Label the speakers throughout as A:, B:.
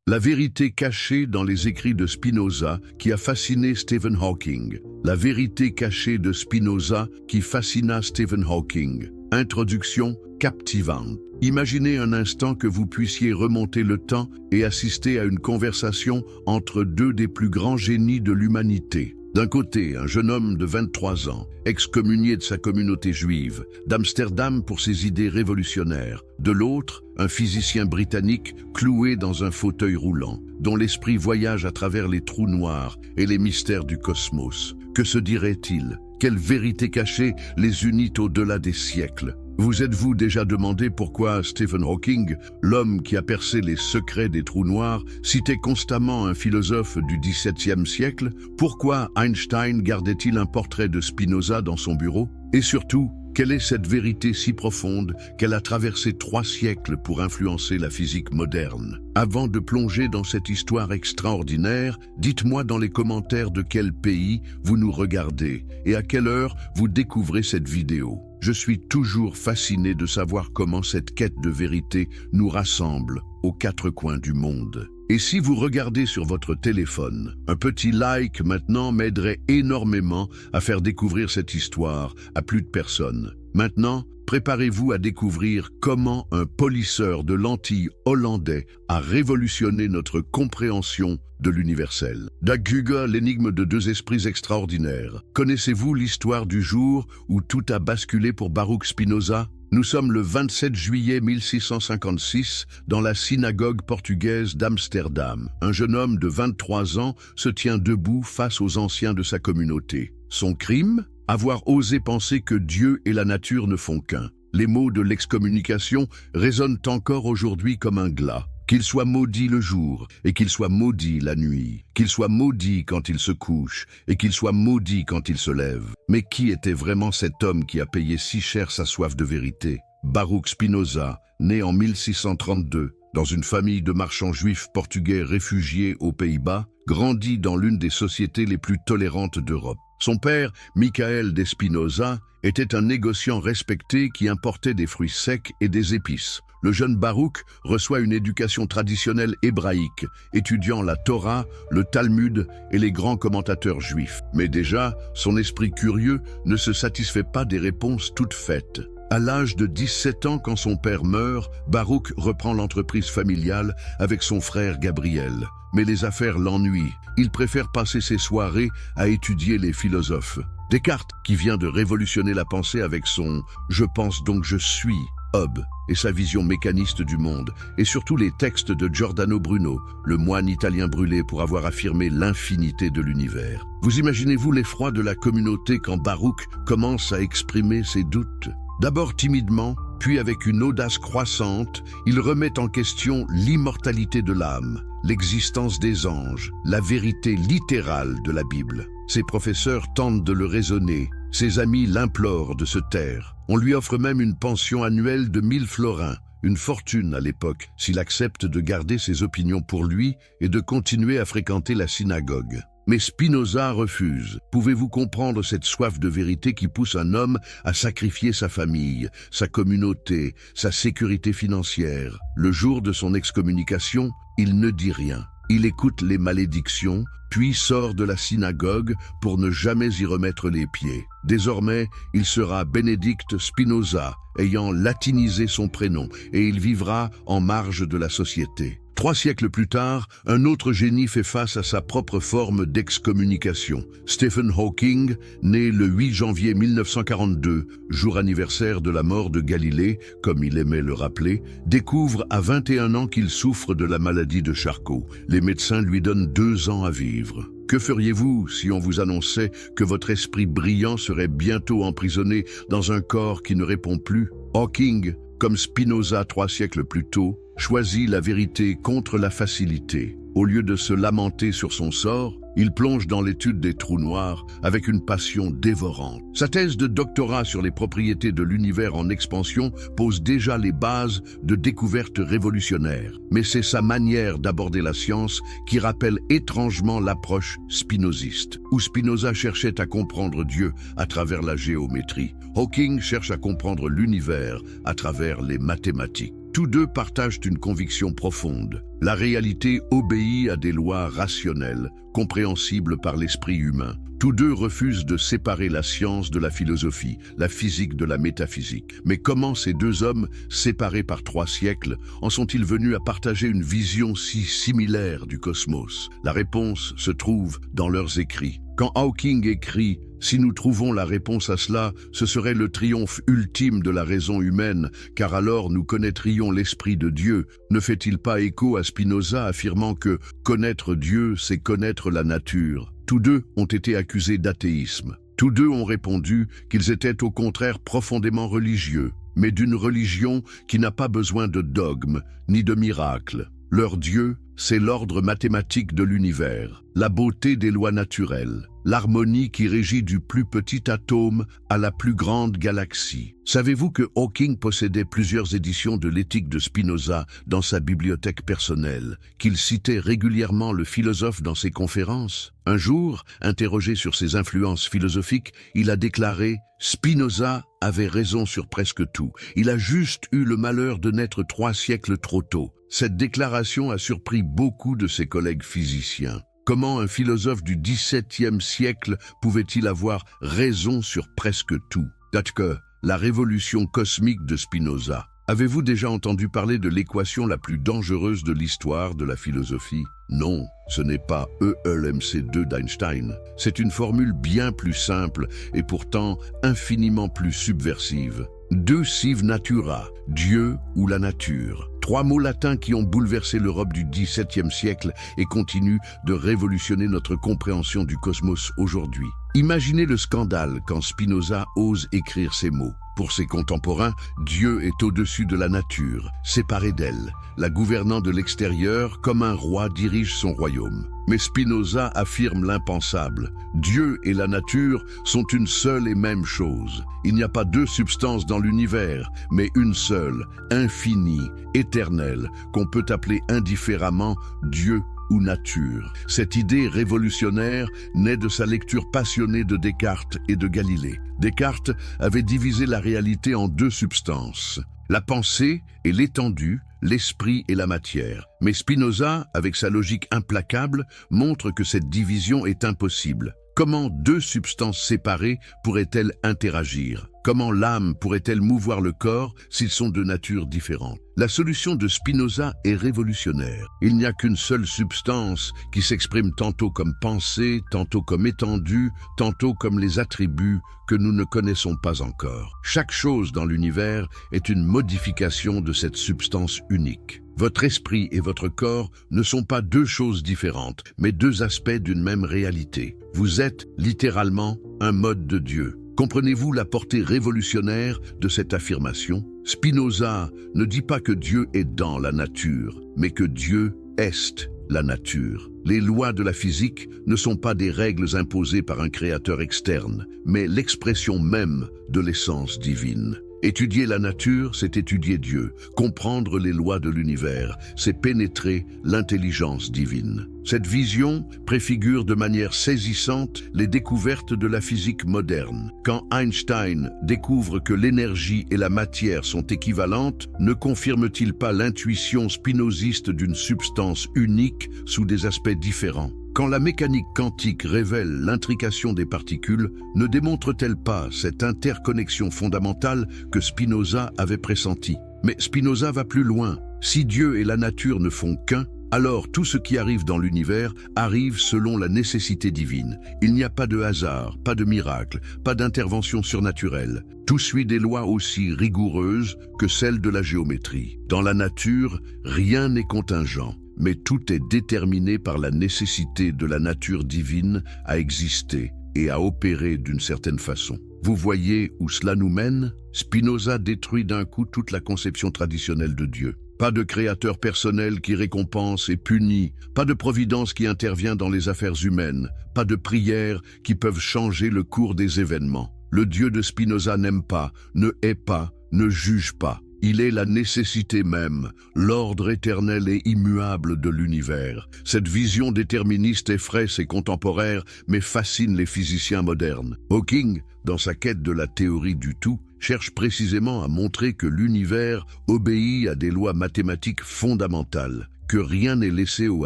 A: La vérité cachée dans les écrits de Spinoza qui a fasciné Stephen Hawking. La vérité cachée de Spinoza qui fascina Stephen Hawking. Introduction captivante. Imaginez un instant que vous puissiez remonter le temps et assister à une conversation entre deux des plus grands génies de l'humanité. D'un côté, un jeune homme de 23 ans, excommunié de sa communauté juive, d'Amsterdam pour ses idées révolutionnaires. De l'autre, un physicien britannique cloué dans un fauteuil roulant, dont l'esprit voyage à travers les trous noirs et les mystères du cosmos. Que se dirait-il? Quelle vérité cachée les unit au-delà des siècles? Vous êtes-vous déjà demandé pourquoi Stephen Hawking, l'homme qui a percé les secrets des trous noirs, citait constamment un philosophe du XVIIe siècle? Pourquoi Einstein gardait-il un portrait de Spinoza dans son bureau? Et surtout, quelle est cette vérité si profonde qu'elle a traversé 3 siècles pour influencer la physique moderne? Avant de plonger dans cette histoire extraordinaire, dites-moi dans les commentaires de quel pays vous nous regardez et à quelle heure vous découvrez cette vidéo. Je suis toujours fasciné de savoir comment cette quête de vérité nous rassemble aux 4 coins du monde. Et si vous regardez sur votre téléphone, un petit like maintenant m'aiderait énormément à faire découvrir cette histoire à plus de personnes. Maintenant, préparez-vous à découvrir comment un polisseur de lentilles hollandais a révolutionné notre compréhension de l'universel. Daguga, l'énigme de 2 esprits extraordinaires. Connaissez-vous l'histoire du jour où tout a basculé pour Baruch Spinoza? Nous sommes le 27 juillet 1656 dans la synagogue portugaise d'Amsterdam. Un jeune homme de 23 ans se tient debout face aux anciens de sa communauté. Son crime? Avoir osé penser que Dieu et la nature ne font qu'un. Les mots de l'excommunication résonnent encore aujourd'hui comme un glas. Qu'il soit maudit le jour, et qu'il soit maudit la nuit. Qu'il soit maudit quand il se couche, et qu'il soit maudit quand il se lève. Mais qui était vraiment cet homme qui a payé si cher sa soif de vérité? Baruch Spinoza, né en 1632, dans une famille de marchands juifs portugais réfugiés aux Pays-Bas, grandit dans l'une des sociétés les plus tolérantes d'Europe. Son père, Michael de Spinoza, était un négociant respecté qui importait des fruits secs et des épices. Le jeune Baruch reçoit une éducation traditionnelle hébraïque, étudiant la Torah, le Talmud et les grands commentateurs juifs. Mais déjà, son esprit curieux ne se satisfait pas des réponses toutes faites. À l'âge de 17 ans, quand son père meurt, Baruch reprend l'entreprise familiale avec son frère Gabriel. Mais les affaires l'ennuient. Il préfère passer ses soirées à étudier les philosophes. Descartes, qui vient de révolutionner la pensée avec son « Je pense donc je suis », Hobbes et sa vision mécaniste du monde, et surtout les textes de Giordano Bruno, le moine italien brûlé pour avoir affirmé l'infinité de l'univers. Vous imaginez-vous l'effroi de la communauté quand Baruch commence à exprimer ses doutes? D'abord timidement, puis avec une audace croissante, il remet en question l'immortalité de l'âme, l'existence des anges, la vérité littérale de la Bible. Ses professeurs tentent de le raisonner, ses amis l'implorent de se taire. On lui offre même une pension annuelle de 1000 florins, une fortune à l'époque, s'il accepte de garder ses opinions pour lui et de continuer à fréquenter la synagogue. Mais Spinoza refuse. Pouvez-vous comprendre cette soif de vérité qui pousse un homme à sacrifier sa famille, sa communauté, sa sécurité financière? Le jour de son excommunication, il ne dit rien. Il écoute les malédictions, puis sort de la synagogue pour ne jamais y remettre les pieds. Désormais, il sera Bénédicte Spinoza, ayant latinisé son prénom, et il vivra en marge de la société. 3 siècles plus tard, un autre génie fait face à sa propre forme d'excommunication. Stephen Hawking, né le 8 janvier 1942, jour anniversaire de la mort de Galilée, comme il aimait le rappeler, découvre à 21 ans qu'il souffre de la maladie de Charcot. Les médecins lui donnent 2 ans à vivre. Que feriez-vous si on vous annonçait que votre esprit brillant serait bientôt emprisonné dans un corps qui ne répond plus? Hawking, comme Spinoza 3 siècles plus tôt, choisit la vérité contre la facilité. Au lieu de se lamenter sur son sort, il plonge dans l'étude des trous noirs avec une passion dévorante. Sa thèse de doctorat sur les propriétés de l'univers en expansion pose déjà les bases de découvertes révolutionnaires. Mais c'est sa manière d'aborder la science qui rappelle étrangement l'approche spinoziste, où Spinoza cherchait à comprendre Dieu à travers la géométrie. Hawking cherche à comprendre l'univers à travers les mathématiques. Tous deux partagent une conviction profonde. La réalité obéit à des lois rationnelles, compréhensibles par l'esprit humain. Tous deux refusent de séparer la science de la philosophie, la physique de la métaphysique. Mais comment ces deux hommes, séparés par 3 siècles, en sont-ils venus à partager une vision si similaire du cosmos? La réponse se trouve dans leurs écrits. Quand Hawking écrit « Si nous trouvons la réponse à cela, ce serait le triomphe ultime de la raison humaine, car alors nous connaîtrions l'Esprit de Dieu », ne fait-il pas écho à Spinoza affirmant que « connaître Dieu, c'est connaître la nature ». Tous deux ont été accusés d'athéisme. Tous deux ont répondu qu'ils étaient au contraire profondément religieux, mais d'une religion qui n'a pas besoin de dogmes ni de miracles. Leur Dieu, c'est l'ordre mathématique de l'univers, la beauté des lois naturelles, l'harmonie qui régit du plus petit atome à la plus grande galaxie. Savez-vous que Hawking possédait plusieurs éditions de l'éthique de Spinoza dans sa bibliothèque personnelle, qu'il citait régulièrement le philosophe dans ses conférences? Un jour, interrogé sur ses influences philosophiques, il a déclaré « Spinoza avait raison sur presque tout. Il a juste eu le malheur de naître 3 siècles trop tôt. » Cette déclaration a surpris beaucoup de ses collègues physiciens. Comment un philosophe du XVIIe siècle pouvait-il avoir raison sur presque tout? Que la révolution cosmique de Spinoza. Avez-vous déjà entendu parler de l'équation la plus dangereuse de l'histoire de la philosophie? Non, ce n'est pas ELMC2 d'Einstein. C'est une formule bien plus simple et pourtant infiniment plus subversive. Deus sive natura, Dieu ou la nature. 3 mots latins qui ont bouleversé l'Europe du XVIIe siècle et continuent de révolutionner notre compréhension du cosmos aujourd'hui. Imaginez le scandale quand Spinoza ose écrire ces mots. Pour ses contemporains, Dieu est au-dessus de la nature, séparé d'elle, la gouvernant de l'extérieur comme un roi dirige son royaume. Mais Spinoza affirme l'impensable. Dieu et la nature sont une seule et même chose. Il n'y a pas 2 substances dans l'univers, mais une seule, infinie, éternelle, qu'on peut appeler indifféremment Dieu ou nature. Cette idée révolutionnaire naît de sa lecture passionnée de Descartes et de Galilée. Descartes avait divisé la réalité en 2 substances, la pensée et l'étendue, l'esprit et la matière. Mais Spinoza, avec sa logique implacable, montre que cette division est impossible. Comment 2 substances séparées pourraient-elles interagir? Comment l'âme pourrait-elle mouvoir le corps s'ils sont de nature différente? La solution de Spinoza est révolutionnaire. Il n'y a qu'une seule substance qui s'exprime tantôt comme pensée, tantôt comme étendue, tantôt comme les attributs que nous ne connaissons pas encore. Chaque chose dans l'univers est une modification de cette substance unique. Votre esprit et votre corps ne sont pas 2 choses différentes, mais 2 aspects d'une même réalité. Vous êtes littéralement un mode de Dieu. Comprenez-vous la portée révolutionnaire de cette affirmation? Spinoza ne dit pas que Dieu est dans la nature, mais que Dieu est la nature. Les lois de la physique ne sont pas des règles imposées par un créateur externe, mais l'expression même de l'essence divine. Étudier la nature, c'est étudier Dieu. Comprendre les lois de l'univers, c'est pénétrer l'intelligence divine. Cette vision préfigure de manière saisissante les découvertes de la physique moderne. Quand Einstein découvre que l'énergie et la matière sont équivalentes, ne confirme-t-il pas l'intuition spinoziste d'une substance unique sous des aspects différents? Quand la mécanique quantique révèle l'intrication des particules, ne démontre-t-elle pas cette interconnexion fondamentale que Spinoza avait pressentie? Mais Spinoza va plus loin. Si Dieu et la nature ne font qu'un, alors tout ce qui arrive dans l'univers arrive selon la nécessité divine. Il n'y a pas de hasard, pas de miracle, pas d'intervention surnaturelle. Tout suit des lois aussi rigoureuses que celles de la géométrie. Dans la nature, rien n'est contingent, mais tout est déterminé par la nécessité de la nature divine à exister et à opérer d'une certaine façon. Vous voyez où cela nous mène? Spinoza détruit d'un coup toute la conception traditionnelle de Dieu. Pas de créateur personnel qui récompense et punit, pas de providence qui intervient dans les affaires humaines, pas de prières qui peuvent changer le cours des événements. Le Dieu de Spinoza n'aime pas, ne hait pas, ne juge pas. Il est la nécessité même, l'ordre éternel et immuable de l'univers. Cette vision déterministe effraie ses contemporains, mais fascine les physiciens modernes. Hawking, dans sa quête de la théorie du tout, cherche précisément à montrer que l'univers obéit à des lois mathématiques fondamentales, que rien n'est laissé au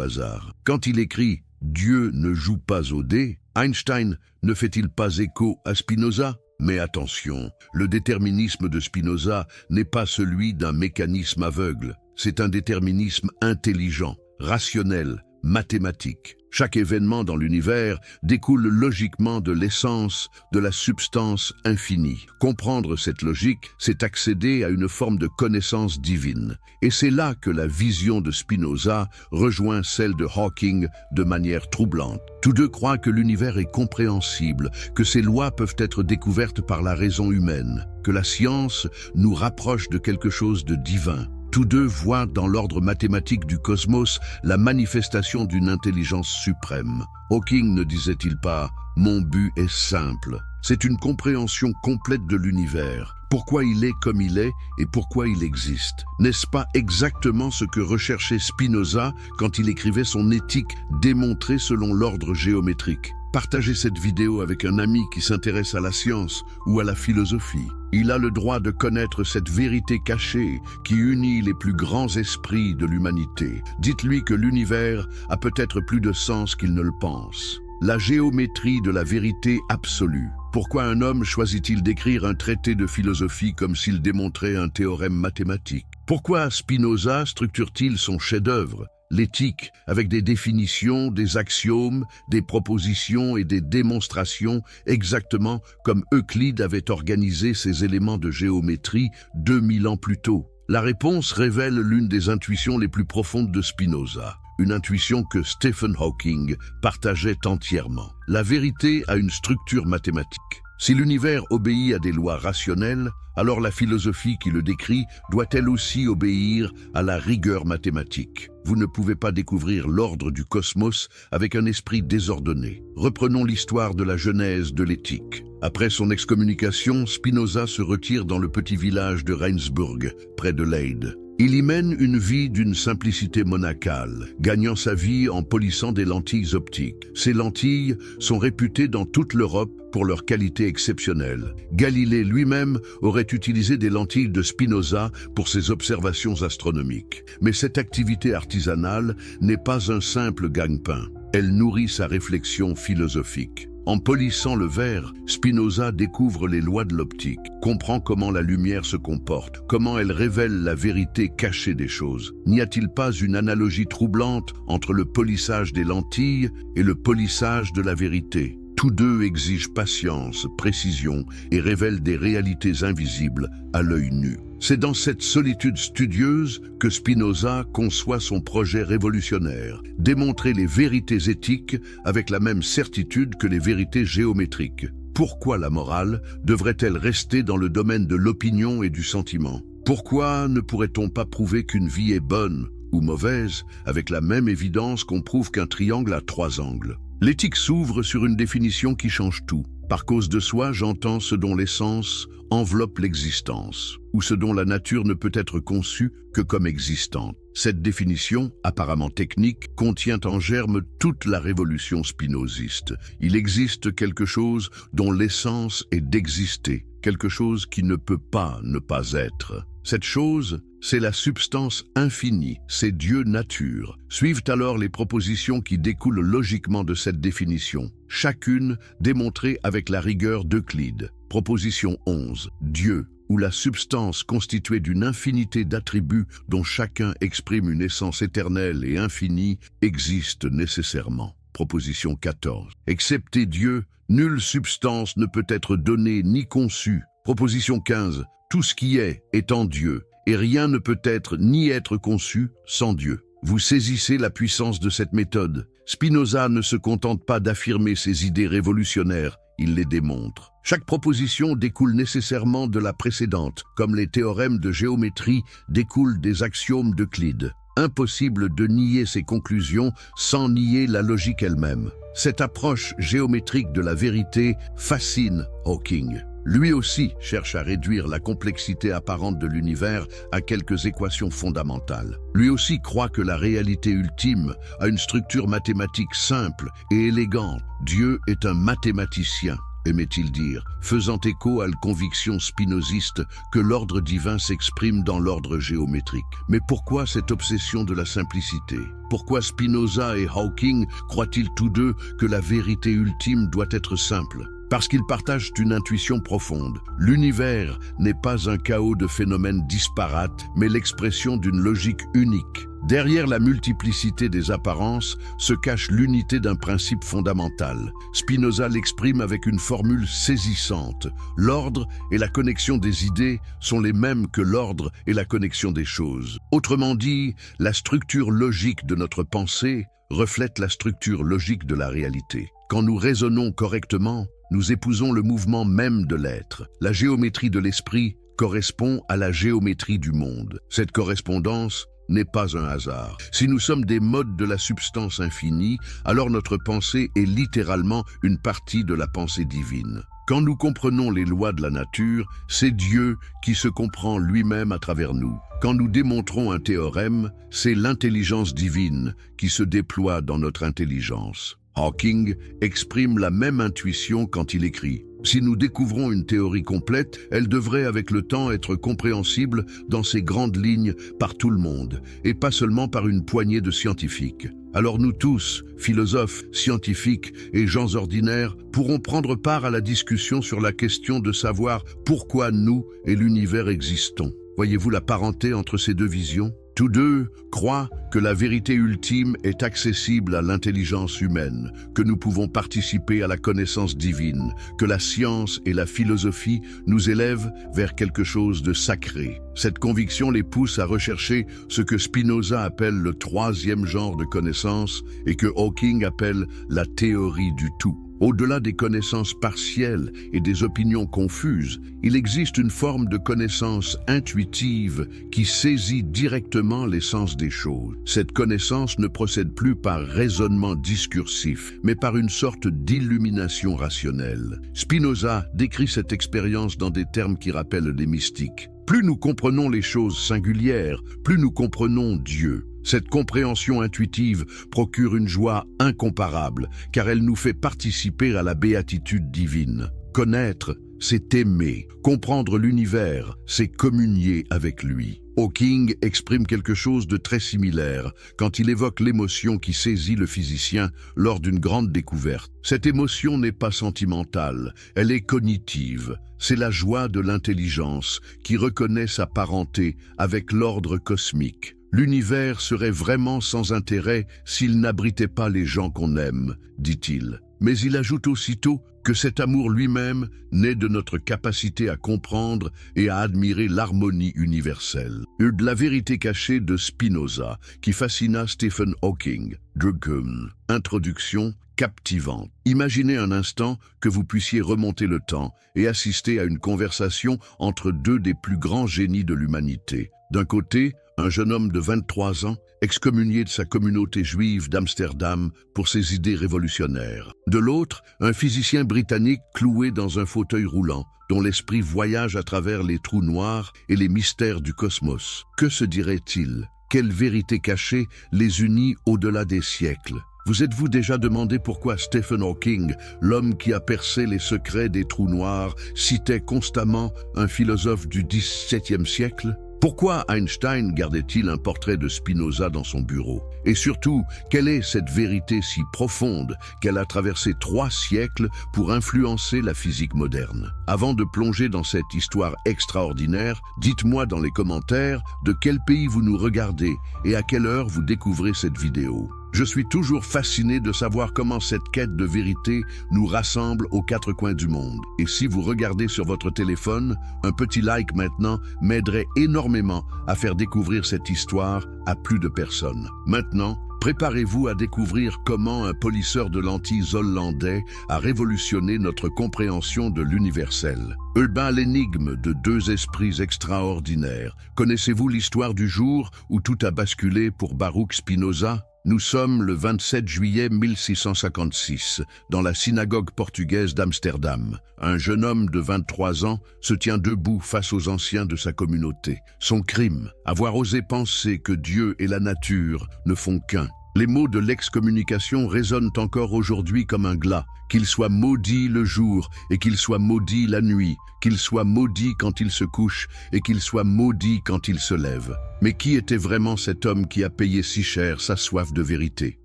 A: hasard. Quand il écrit « Dieu ne joue pas au dé », Einstein ne fait-il pas écho à Spinoza ? Mais attention, le déterminisme de Spinoza n'est pas celui d'un mécanisme aveugle. C'est un déterminisme intelligent, rationnel, mathématique. Chaque événement dans l'univers découle logiquement de l'essence, de la substance infinie. Comprendre cette logique, c'est accéder à une forme de connaissance divine. Et c'est là que la vision de Spinoza rejoint celle de Hawking de manière troublante. Tous deux croient que l'univers est compréhensible, que ses lois peuvent être découvertes par la raison humaine, que la science nous rapproche de quelque chose de divin. Tous deux voient dans l'ordre mathématique du cosmos la manifestation d'une intelligence suprême. Hawking ne disait-il pas « Mon but est simple ». C'est une compréhension complète de l'univers. Pourquoi il est comme il est et pourquoi il existe. N'est-ce pas exactement ce que recherchait Spinoza quand il écrivait son éthique démontrée selon l'ordre géométrique? Partagez cette vidéo avec un ami qui s'intéresse à la science ou à la philosophie. Il a le droit de connaître cette vérité cachée qui unit les plus grands esprits de l'humanité. Dites-lui que l'univers a peut-être plus de sens qu'il ne le pense. La géométrie de la vérité absolue. Pourquoi un homme choisit-il d'écrire un traité de philosophie comme s'il démontrait un théorème mathématique? Pourquoi Spinoza structure-t-il son chef-d'œuvre, l'éthique, avec des définitions, des axiomes, des propositions et des démonstrations, exactement comme Euclide avait organisé ses éléments de géométrie 2000 ans plus tôt? La réponse révèle l'une des intuitions les plus profondes de Spinoza. Une intuition que Stephen Hawking partageait entièrement. La vérité a une structure mathématique. Si l'univers obéit à des lois rationnelles, alors la philosophie qui le décrit doit elle aussi obéir à la rigueur mathématique. Vous ne pouvez pas découvrir l'ordre du cosmos avec un esprit désordonné. Reprenons l'histoire de la genèse de l'éthique. Après son excommunication, Spinoza se retire dans le petit village de Reinsburg, près de Leyde. Il y mène une vie d'une simplicité monacale, gagnant sa vie en polissant des lentilles optiques. Ces lentilles sont réputées dans toute l'Europe pour leur qualité exceptionnelle. Galilée lui-même aurait utilisé des lentilles de Spinoza pour ses observations astronomiques. Mais cette activité artisanale n'est pas un simple gagne-pain. Elle nourrit sa réflexion philosophique. En polissant le verre, Spinoza découvre les lois de l'optique, comprend comment la lumière se comporte, comment elle révèle la vérité cachée des choses. N'y a-t-il pas une analogie troublante entre le polissage des lentilles et le polissage de la vérité? Tous deux exigent patience, précision et révèlent des réalités invisibles à l'œil nu. C'est dans cette solitude studieuse que Spinoza conçoit son projet révolutionnaire, démontrer les vérités éthiques avec la même certitude que les vérités géométriques. Pourquoi la morale devrait-elle rester dans le domaine de l'opinion et du sentiment? Pourquoi ne pourrait-on pas prouver qu'une vie est bonne ou mauvaise avec la même évidence qu'on prouve qu'un triangle a 3 angles? L'éthique s'ouvre sur une définition qui change tout. Par cause de soi, j'entends ce dont l'essence enveloppe l'existence, ou ce dont la nature ne peut être conçue que comme existante. Cette définition, apparemment technique, contient en germe toute la révolution spinoziste. Il existe quelque chose dont l'essence est d'exister, quelque chose qui ne peut pas ne pas être. Cette chose, c'est la substance infinie, c'est Dieu nature. Suivent alors les propositions qui découlent logiquement de cette définition, chacune démontrée avec la rigueur d'Euclide. Proposition 11. Dieu, ou la substance constituée d'une infinité d'attributs dont chacun exprime une essence éternelle et infinie, existe nécessairement. Proposition 14. Excepté Dieu, nulle substance ne peut être donnée ni conçue. Proposition 15. Tout ce qui est en Dieu, et rien ne peut être ni être conçu sans Dieu. Vous saisissez la puissance de cette méthode. Spinoza ne se contente pas d'affirmer ses idées révolutionnaires, il les démontre. Chaque proposition découle nécessairement de la précédente, comme les théorèmes de géométrie découlent des axiomes d'Euclide. Impossible de nier ces conclusions sans nier la logique elle-même. Cette approche géométrique de la vérité fascine Hawking. Lui aussi cherche à réduire la complexité apparente de l'univers à quelques équations fondamentales. Lui aussi croit que la réalité ultime a une structure mathématique simple et élégante. Dieu est un mathématicien, aimait-il dire, faisant écho à la conviction spinoziste que l'ordre divin s'exprime dans l'ordre géométrique. Mais pourquoi cette obsession de la simplicité? Pourquoi Spinoza et Hawking croient-ils tous deux que la vérité ultime doit être simple? Parce qu'ils partagent une intuition profonde. L'univers n'est pas un chaos de phénomènes disparates, mais l'expression d'une logique unique. Derrière la multiplicité des apparences se cache l'unité d'un principe fondamental. Spinoza l'exprime avec une formule saisissante. L'ordre et la connexion des idées sont les mêmes que l'ordre et la connexion des choses. Autrement dit, la structure logique de notre pensée reflète la structure logique de la réalité. Quand nous raisonnons correctement, nous épousons le mouvement même de l'être. La géométrie de l'esprit correspond à la géométrie du monde. Cette correspondance n'est pas un hasard. Si nous sommes des modes de la substance infinie, alors notre pensée est littéralement une partie de la pensée divine. Quand nous comprenons les lois de la nature, c'est Dieu qui se comprend lui-même à travers nous. Quand nous démontrons un théorème, c'est l'intelligence divine qui se déploie dans notre intelligence. Hawking exprime la même intuition quand il écrit « Si nous découvrons une théorie complète, elle devrait avec le temps être compréhensible dans ses grandes lignes par tout le monde, et pas seulement par une poignée de scientifiques. Alors nous tous, philosophes, scientifiques et gens ordinaires, pourrons prendre part à la discussion sur la question de savoir pourquoi nous et l'univers existons. » Voyez-vous la parenté entre ces deux visions? Tous deux croient que la vérité ultime est accessible à l'intelligence humaine, que nous pouvons participer à la connaissance divine, que la science et la philosophie nous élèvent vers quelque chose de sacré. Cette conviction les pousse à rechercher ce que Spinoza appelle le troisième genre de connaissance et que Hawking appelle la théorie du tout. Au-delà des connaissances partielles et des opinions confuses, il existe une forme de connaissance intuitive qui saisit directement l'essence des choses. Cette connaissance ne procède plus par raisonnement discursif, mais par une sorte d'illumination rationnelle. Spinoza décrit cette expérience dans des termes qui rappellent les mystiques. Plus nous comprenons les choses singulières, plus nous comprenons Dieu. Cette compréhension intuitive procure une joie incomparable, car elle nous fait participer à la béatitude divine. Connaître, c'est aimer. Comprendre l'univers, c'est communier avec lui. Hawking exprime quelque chose de très similaire quand il évoque l'émotion qui saisit le physicien lors d'une grande découverte. Cette émotion n'est pas sentimentale, elle est cognitive. C'est la joie de l'intelligence qui reconnaît sa parenté avec l'ordre cosmique. L'univers serait vraiment sans intérêt s'il n'abritait pas les gens qu'on aime, dit-il. Mais il ajoute aussitôt que cet amour lui-même naît de notre capacité à comprendre et à admirer l'harmonie universelle. De la vérité cachée de Spinoza, qui fascina Stephen Hawking. Druckum. Introduction captivante. Imaginez un instant que vous puissiez remonter le temps et assister à une conversation entre deux des plus grands génies de l'humanité. D'un côté, un jeune homme de 23 ans, excommunié de sa communauté juive d'Amsterdam pour ses idées révolutionnaires. De l'autre, un physicien britannique cloué dans un fauteuil roulant, dont l'esprit voyage à travers les trous noirs et les mystères du cosmos. Que se dirait-il? Quelle vérité cachée les unit au-delà des siècles? Vous êtes-vous déjà demandé pourquoi Stephen Hawking, l'homme qui a percé les secrets des trous noirs, citait constamment un philosophe du XVIIe siècle? Pourquoi Einstein gardait-il un portrait de Spinoza dans son bureau? Et surtout, quelle est cette vérité si profonde qu'elle a traversé 3 siècles pour influencer la physique moderne? Avant de plonger dans cette histoire extraordinaire, dites-moi dans les commentaires de quel pays vous nous regardez et à quelle heure vous découvrez cette vidéo. Je suis toujours fasciné de savoir comment cette quête de vérité nous rassemble aux 4 coins du monde. Et si vous regardez sur votre téléphone, un petit like maintenant m'aiderait énormément à faire découvrir cette histoire à plus de personnes. Maintenant, préparez-vous à découvrir comment un polisseur de lentilles hollandais a révolutionné notre compréhension de l'universel. L'énigme de 2 esprits extraordinaires. Connaissez-vous l'histoire du jour où tout a basculé pour Baruch Spinoza? Nous sommes le 27 juillet 1656, dans la synagogue portugaise d'Amsterdam. Un jeune homme de 23 ans se tient debout face aux anciens de sa communauté. Son crime, avoir osé penser que Dieu et la nature ne font qu'un. Les mots de l'excommunication résonnent encore aujourd'hui comme un glas. Qu'il soit maudit le jour et qu'il soit maudit la nuit, qu'il soit maudit quand il se couche et qu'il soit maudit quand il se lève. Mais qui était vraiment cet homme qui a payé si cher sa soif de vérité?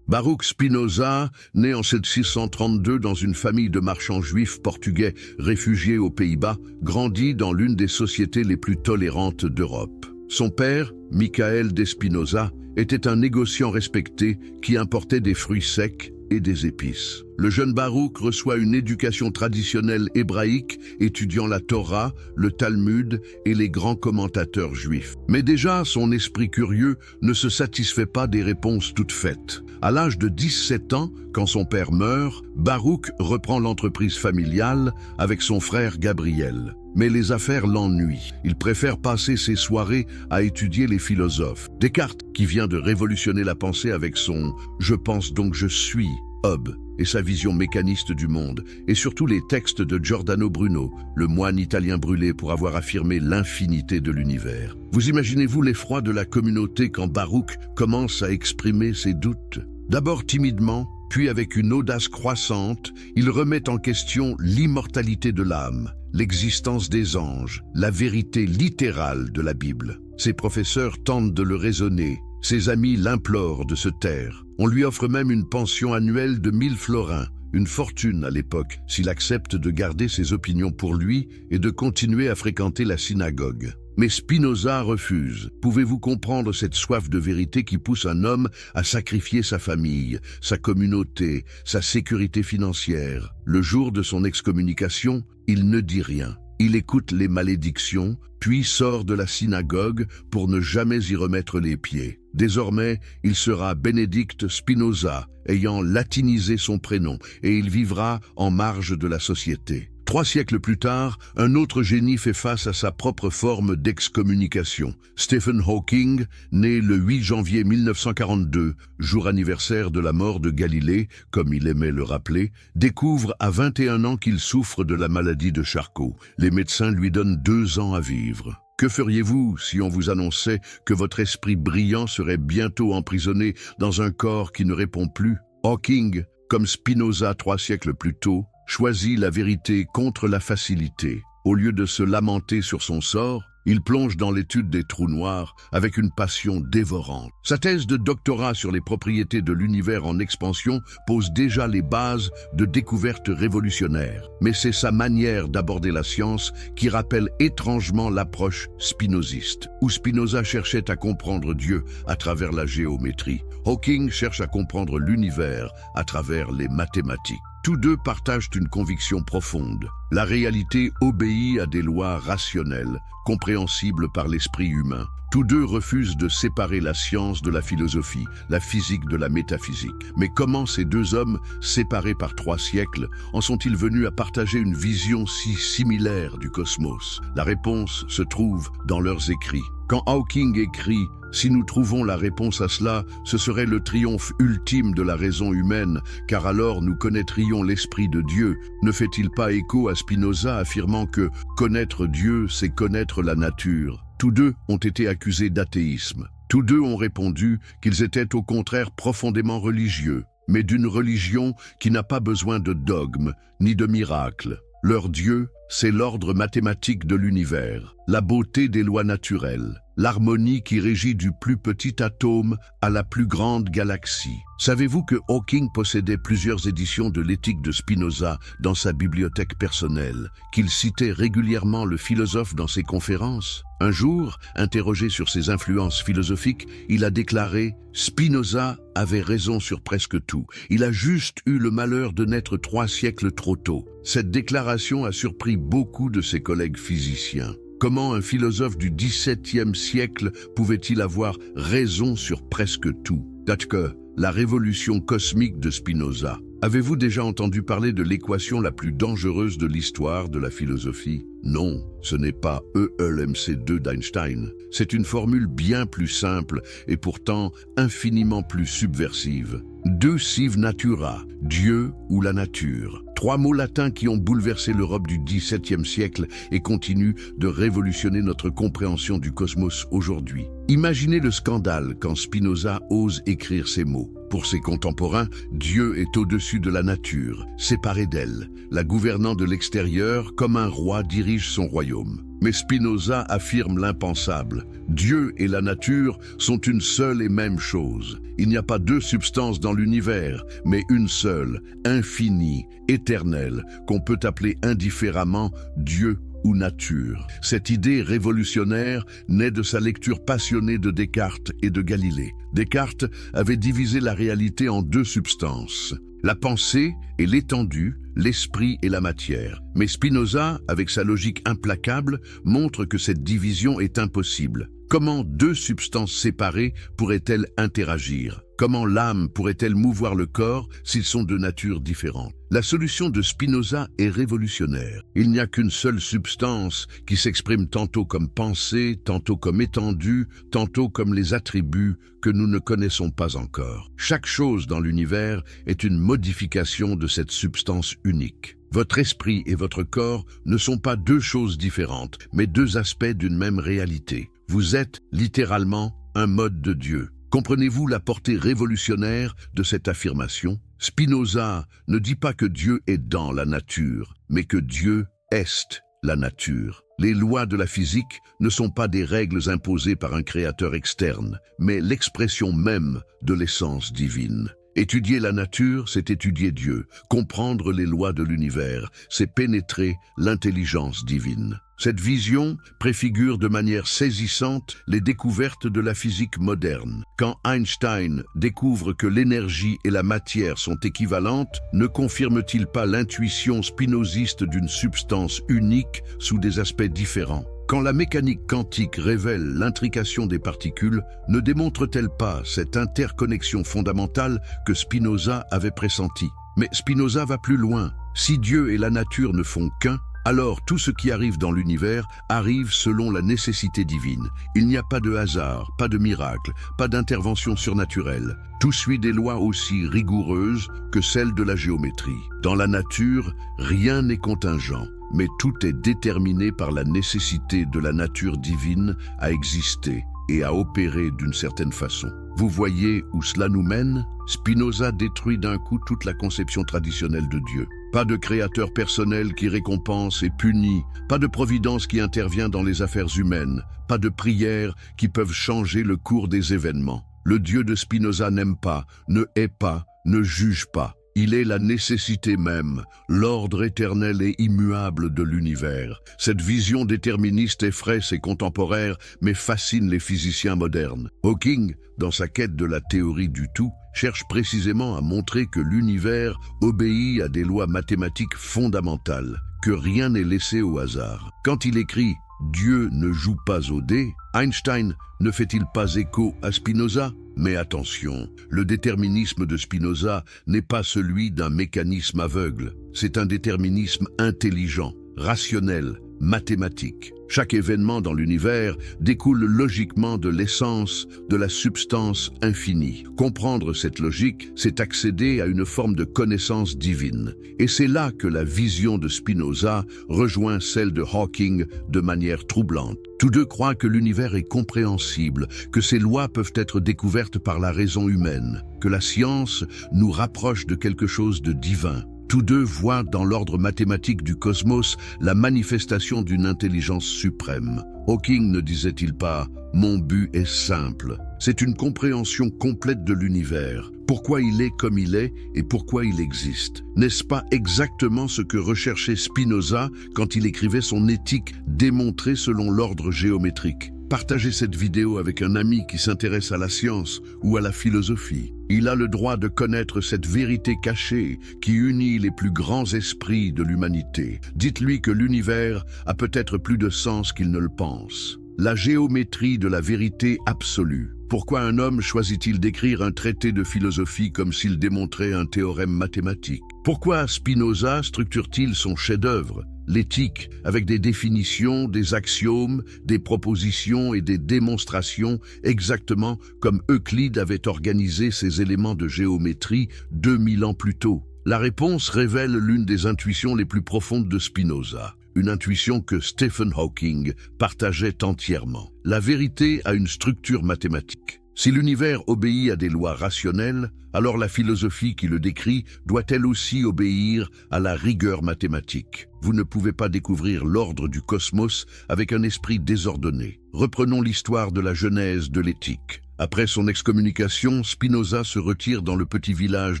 A: Baruch Spinoza, né en 1632 dans une famille de marchands juifs portugais réfugiés aux Pays-Bas, grandit dans l'une des sociétés les plus tolérantes d'Europe. Son père, Michael de Spinoza, était un négociant respecté qui importait des fruits secs et des épices. Le jeune Baruch reçoit une éducation traditionnelle hébraïque, étudiant la Torah, le Talmud et les grands commentateurs juifs. Mais déjà, son esprit curieux ne se satisfait pas des réponses toutes faites. À l'âge de 17 ans, quand son père meurt, Baruch reprend l'entreprise familiale avec son frère Gabriel. Mais les affaires l'ennuient. Il préfère passer ses soirées à étudier les philosophes. Descartes, qui vient de révolutionner la pensée avec son « Je pense donc je suis », Hobbes et sa vision mécaniste du monde, et surtout les textes de Giordano Bruno, le moine italien brûlé pour avoir affirmé l'infinité de l'univers. Vous imaginez-vous l'effroi de la communauté quand Baruch commence à exprimer ses doutes? D'abord timidement, puis avec une audace croissante, il remet en question l'immortalité de l'âme, l'existence des anges, la vérité littérale de la Bible. Ses professeurs tentent de le raisonner, ses amis l'implorent de se taire. On lui offre même une pension annuelle de 1000 florins, une fortune à l'époque, s'il accepte de garder ses opinions pour lui et de continuer à fréquenter la synagogue. Mais Spinoza refuse. Pouvez-vous comprendre cette soif de vérité qui pousse un homme à sacrifier sa famille, sa communauté, sa sécurité financière? Le jour de son excommunication, il ne dit rien. Il écoute les malédictions, puis sort de la synagogue pour ne jamais y remettre les pieds. Désormais, il sera Bénédicte Spinoza, ayant latinisé son prénom, et il vivra en marge de la société. 3 siècles plus tard, un autre génie fait face à sa propre forme d'excommunication. Stephen Hawking, né le 8 janvier 1942, jour anniversaire de la mort de Galilée, comme il aimait le rappeler, découvre à 21 ans qu'il souffre de la maladie de Charcot. Les médecins lui donnent 2 ans à vivre. Que feriez-vous si on vous annonçait que votre esprit brillant serait bientôt emprisonné dans un corps qui ne répond plus? Hawking, comme Spinoza 3 siècles plus tôt, choisit la vérité contre la facilité. Au lieu de se lamenter sur son sort, il plonge dans l'étude des trous noirs avec une passion dévorante. Sa thèse de doctorat sur les propriétés de l'univers en expansion pose déjà les bases de découvertes révolutionnaires. Mais c'est sa manière d'aborder la science qui rappelle étrangement l'approche spinoziste, où Spinoza cherchait à comprendre Dieu à travers la géométrie. Hawking cherche à comprendre l'univers à travers les mathématiques. Tous deux partagent une conviction profonde. La réalité obéit à des lois rationnelles, compréhensibles par l'esprit humain. Tous deux refusent de séparer la science de la philosophie, la physique de la métaphysique. Mais comment ces deux hommes, séparés par 3 siècles, en sont-ils venus à partager une vision si similaire du cosmos? La réponse se trouve dans leurs écrits. Quand Hawking écrit « Si nous trouvons la réponse à cela, ce serait le triomphe ultime de la raison humaine, car alors nous connaîtrions l'Esprit de Dieu », ne fait-il pas écho à Spinoza affirmant que « connaître Dieu, c'est connaître la nature ». Tous deux ont été accusés d'athéisme. Tous deux ont répondu qu'ils étaient au contraire profondément religieux, mais d'une religion qui n'a pas besoin de dogmes ni de miracles. Leur Dieu, c'est l'ordre mathématique de l'univers, la beauté des lois naturelles, l'harmonie qui régit du plus petit atome à la plus grande galaxie. Savez-vous que Hawking possédait plusieurs éditions de l'éthique de Spinoza dans sa bibliothèque personnelle, qu'il citait régulièrement le philosophe dans ses conférences? Un jour, interrogé sur ses influences philosophiques, il a déclaré « Spinoza avait raison sur presque tout. Il a juste eu le malheur de naître 3 siècles trop tôt. » Cette déclaration a surpris beaucoup de ses collègues physiciens. Comment un philosophe du XVIIe siècle pouvait-il avoir raison sur presque tout? Datke, la révolution cosmique de Spinoza. Avez-vous déjà entendu parler de l'équation la plus dangereuse de l'histoire de la philosophie? Non, ce n'est pas E=mc2 d'Einstein. C'est une formule bien plus simple et pourtant infiniment plus subversive. Deus sive natura, Dieu ou la nature. 3 mots latins qui ont bouleversé l'Europe du XVIIe siècle et continuent de révolutionner notre compréhension du cosmos aujourd'hui. Imaginez le scandale quand Spinoza ose écrire ces mots. Pour ses contemporains, Dieu est au-dessus de la nature, séparé d'elle, la gouvernant de l'extérieur comme un roi dirige son royaume. Mais Spinoza affirme l'impensable. Dieu et la nature sont une seule et même chose. Il n'y a pas 2 substances dans l'univers, mais une seule, infinie, éternelle, qu'on peut appeler indifféremment Dieu ou nature. Cette idée révolutionnaire naît de sa lecture passionnée de Descartes et de Galilée. Descartes avait divisé la réalité en 2 substances, la pensée et l'étendue, l'esprit et la matière. Mais Spinoza, avec sa logique implacable, montre que cette division est impossible. Comment 2 substances séparées pourraient-elles interagir? Comment l'âme pourrait-elle mouvoir le corps s'ils sont de nature différente? La solution de Spinoza est révolutionnaire. Il n'y a qu'une seule substance qui s'exprime tantôt comme pensée, tantôt comme étendue, tantôt comme les attributs que nous ne connaissons pas encore. Chaque chose dans l'univers est une modification de cette substance unique. Votre esprit et votre corps ne sont pas 2 choses différentes, mais 2 aspects d'une même réalité. Vous êtes, littéralement, un mode de Dieu. Comprenez-vous la portée révolutionnaire de cette affirmation? Spinoza ne dit pas que Dieu est dans la nature, mais que Dieu est la nature. Les lois de la physique ne sont pas des règles imposées par un créateur externe, mais l'expression même de l'essence divine. Étudier la nature, c'est étudier Dieu. Comprendre les lois de l'univers, c'est pénétrer l'intelligence divine. Cette vision préfigure de manière saisissante les découvertes de la physique moderne. Quand Einstein découvre que l'énergie et la matière sont équivalentes, ne confirme-t-il pas l'intuition spinoziste d'une substance unique sous des aspects différents? Quand la mécanique quantique révèle l'intrication des particules, ne démontre-t-elle pas cette interconnexion fondamentale que Spinoza avait pressentie? Mais Spinoza va plus loin. Si Dieu et la nature ne font qu'un, alors tout ce qui arrive dans l'univers arrive selon la nécessité divine. Il n'y a pas de hasard, pas de miracle, pas d'intervention surnaturelle. Tout suit des lois aussi rigoureuses que celles de la géométrie. Dans la nature, rien n'est contingent, mais tout est déterminé par la nécessité de la nature divine à exister et à opérer d'une certaine façon. Vous voyez où cela nous mène? Spinoza détruit d'un coup toute la conception traditionnelle de Dieu. Pas de créateur personnel qui récompense et punit, pas de providence qui intervient dans les affaires humaines, pas de prières qui peuvent changer le cours des événements. Le Dieu de Spinoza n'aime pas, ne hait pas, ne juge pas. Il est la nécessité même, l'ordre éternel et immuable de l'univers. Cette vision déterministe effraie ses contemporains, mais fascine les physiciens modernes. Hawking, dans sa quête de la théorie du tout, cherche précisément à montrer que l'univers obéit à des lois mathématiques fondamentales, que rien n'est laissé au hasard. Quand il écrit « Dieu ne joue pas au dé », Einstein ne fait-il pas écho à Spinoza? Mais attention, le déterminisme de Spinoza n'est pas celui d'un mécanisme aveugle. C'est un déterminisme intelligent, rationnel, mathématique. Chaque événement dans l'univers découle logiquement de l'essence, de la substance infinie. Comprendre cette logique, c'est accéder à une forme de connaissance divine. Et c'est là que la vision de Spinoza rejoint celle de Hawking de manière troublante. Tous deux croient que l'univers est compréhensible, que ses lois peuvent être découvertes par la raison humaine, que la science nous rapproche de quelque chose de divin. Tous deux voient dans l'ordre mathématique du cosmos la manifestation d'une intelligence suprême. Hawking ne disait-il pas « Mon but est simple ». C'est une compréhension complète de l'univers, pourquoi il est comme il est et pourquoi il existe. N'est-ce pas exactement ce que recherchait Spinoza quand il écrivait son éthique démontrée selon l'ordre géométrique? Partagez cette vidéo avec un ami qui s'intéresse à la science ou à la philosophie. Il a le droit de connaître cette vérité cachée qui unit les plus grands esprits de l'humanité. Dites-lui que l'univers a peut-être plus de sens qu'il ne le pense. La géométrie de la vérité absolue. Pourquoi un homme choisit-il d'écrire un traité de philosophie comme s'il démontrait un théorème mathématique? Pourquoi Spinoza structure-t-il son chef-d'œuvre, l'éthique, avec des définitions, des axiomes, des propositions et des démonstrations, exactement comme Euclide avait organisé ses éléments de géométrie 2000 ans plus tôt? La réponse révèle l'une des intuitions les plus profondes de Spinoza, une intuition que Stephen Hawking partageait entièrement. La vérité a une structure mathématique. Si l'univers obéit à des lois rationnelles, alors la philosophie qui le décrit doit elle aussi obéir à la rigueur mathématique. Vous ne pouvez pas découvrir l'ordre du cosmos avec un esprit désordonné. Reprenons l'histoire de la genèse de l'éthique. Après son excommunication, Spinoza se retire dans le petit village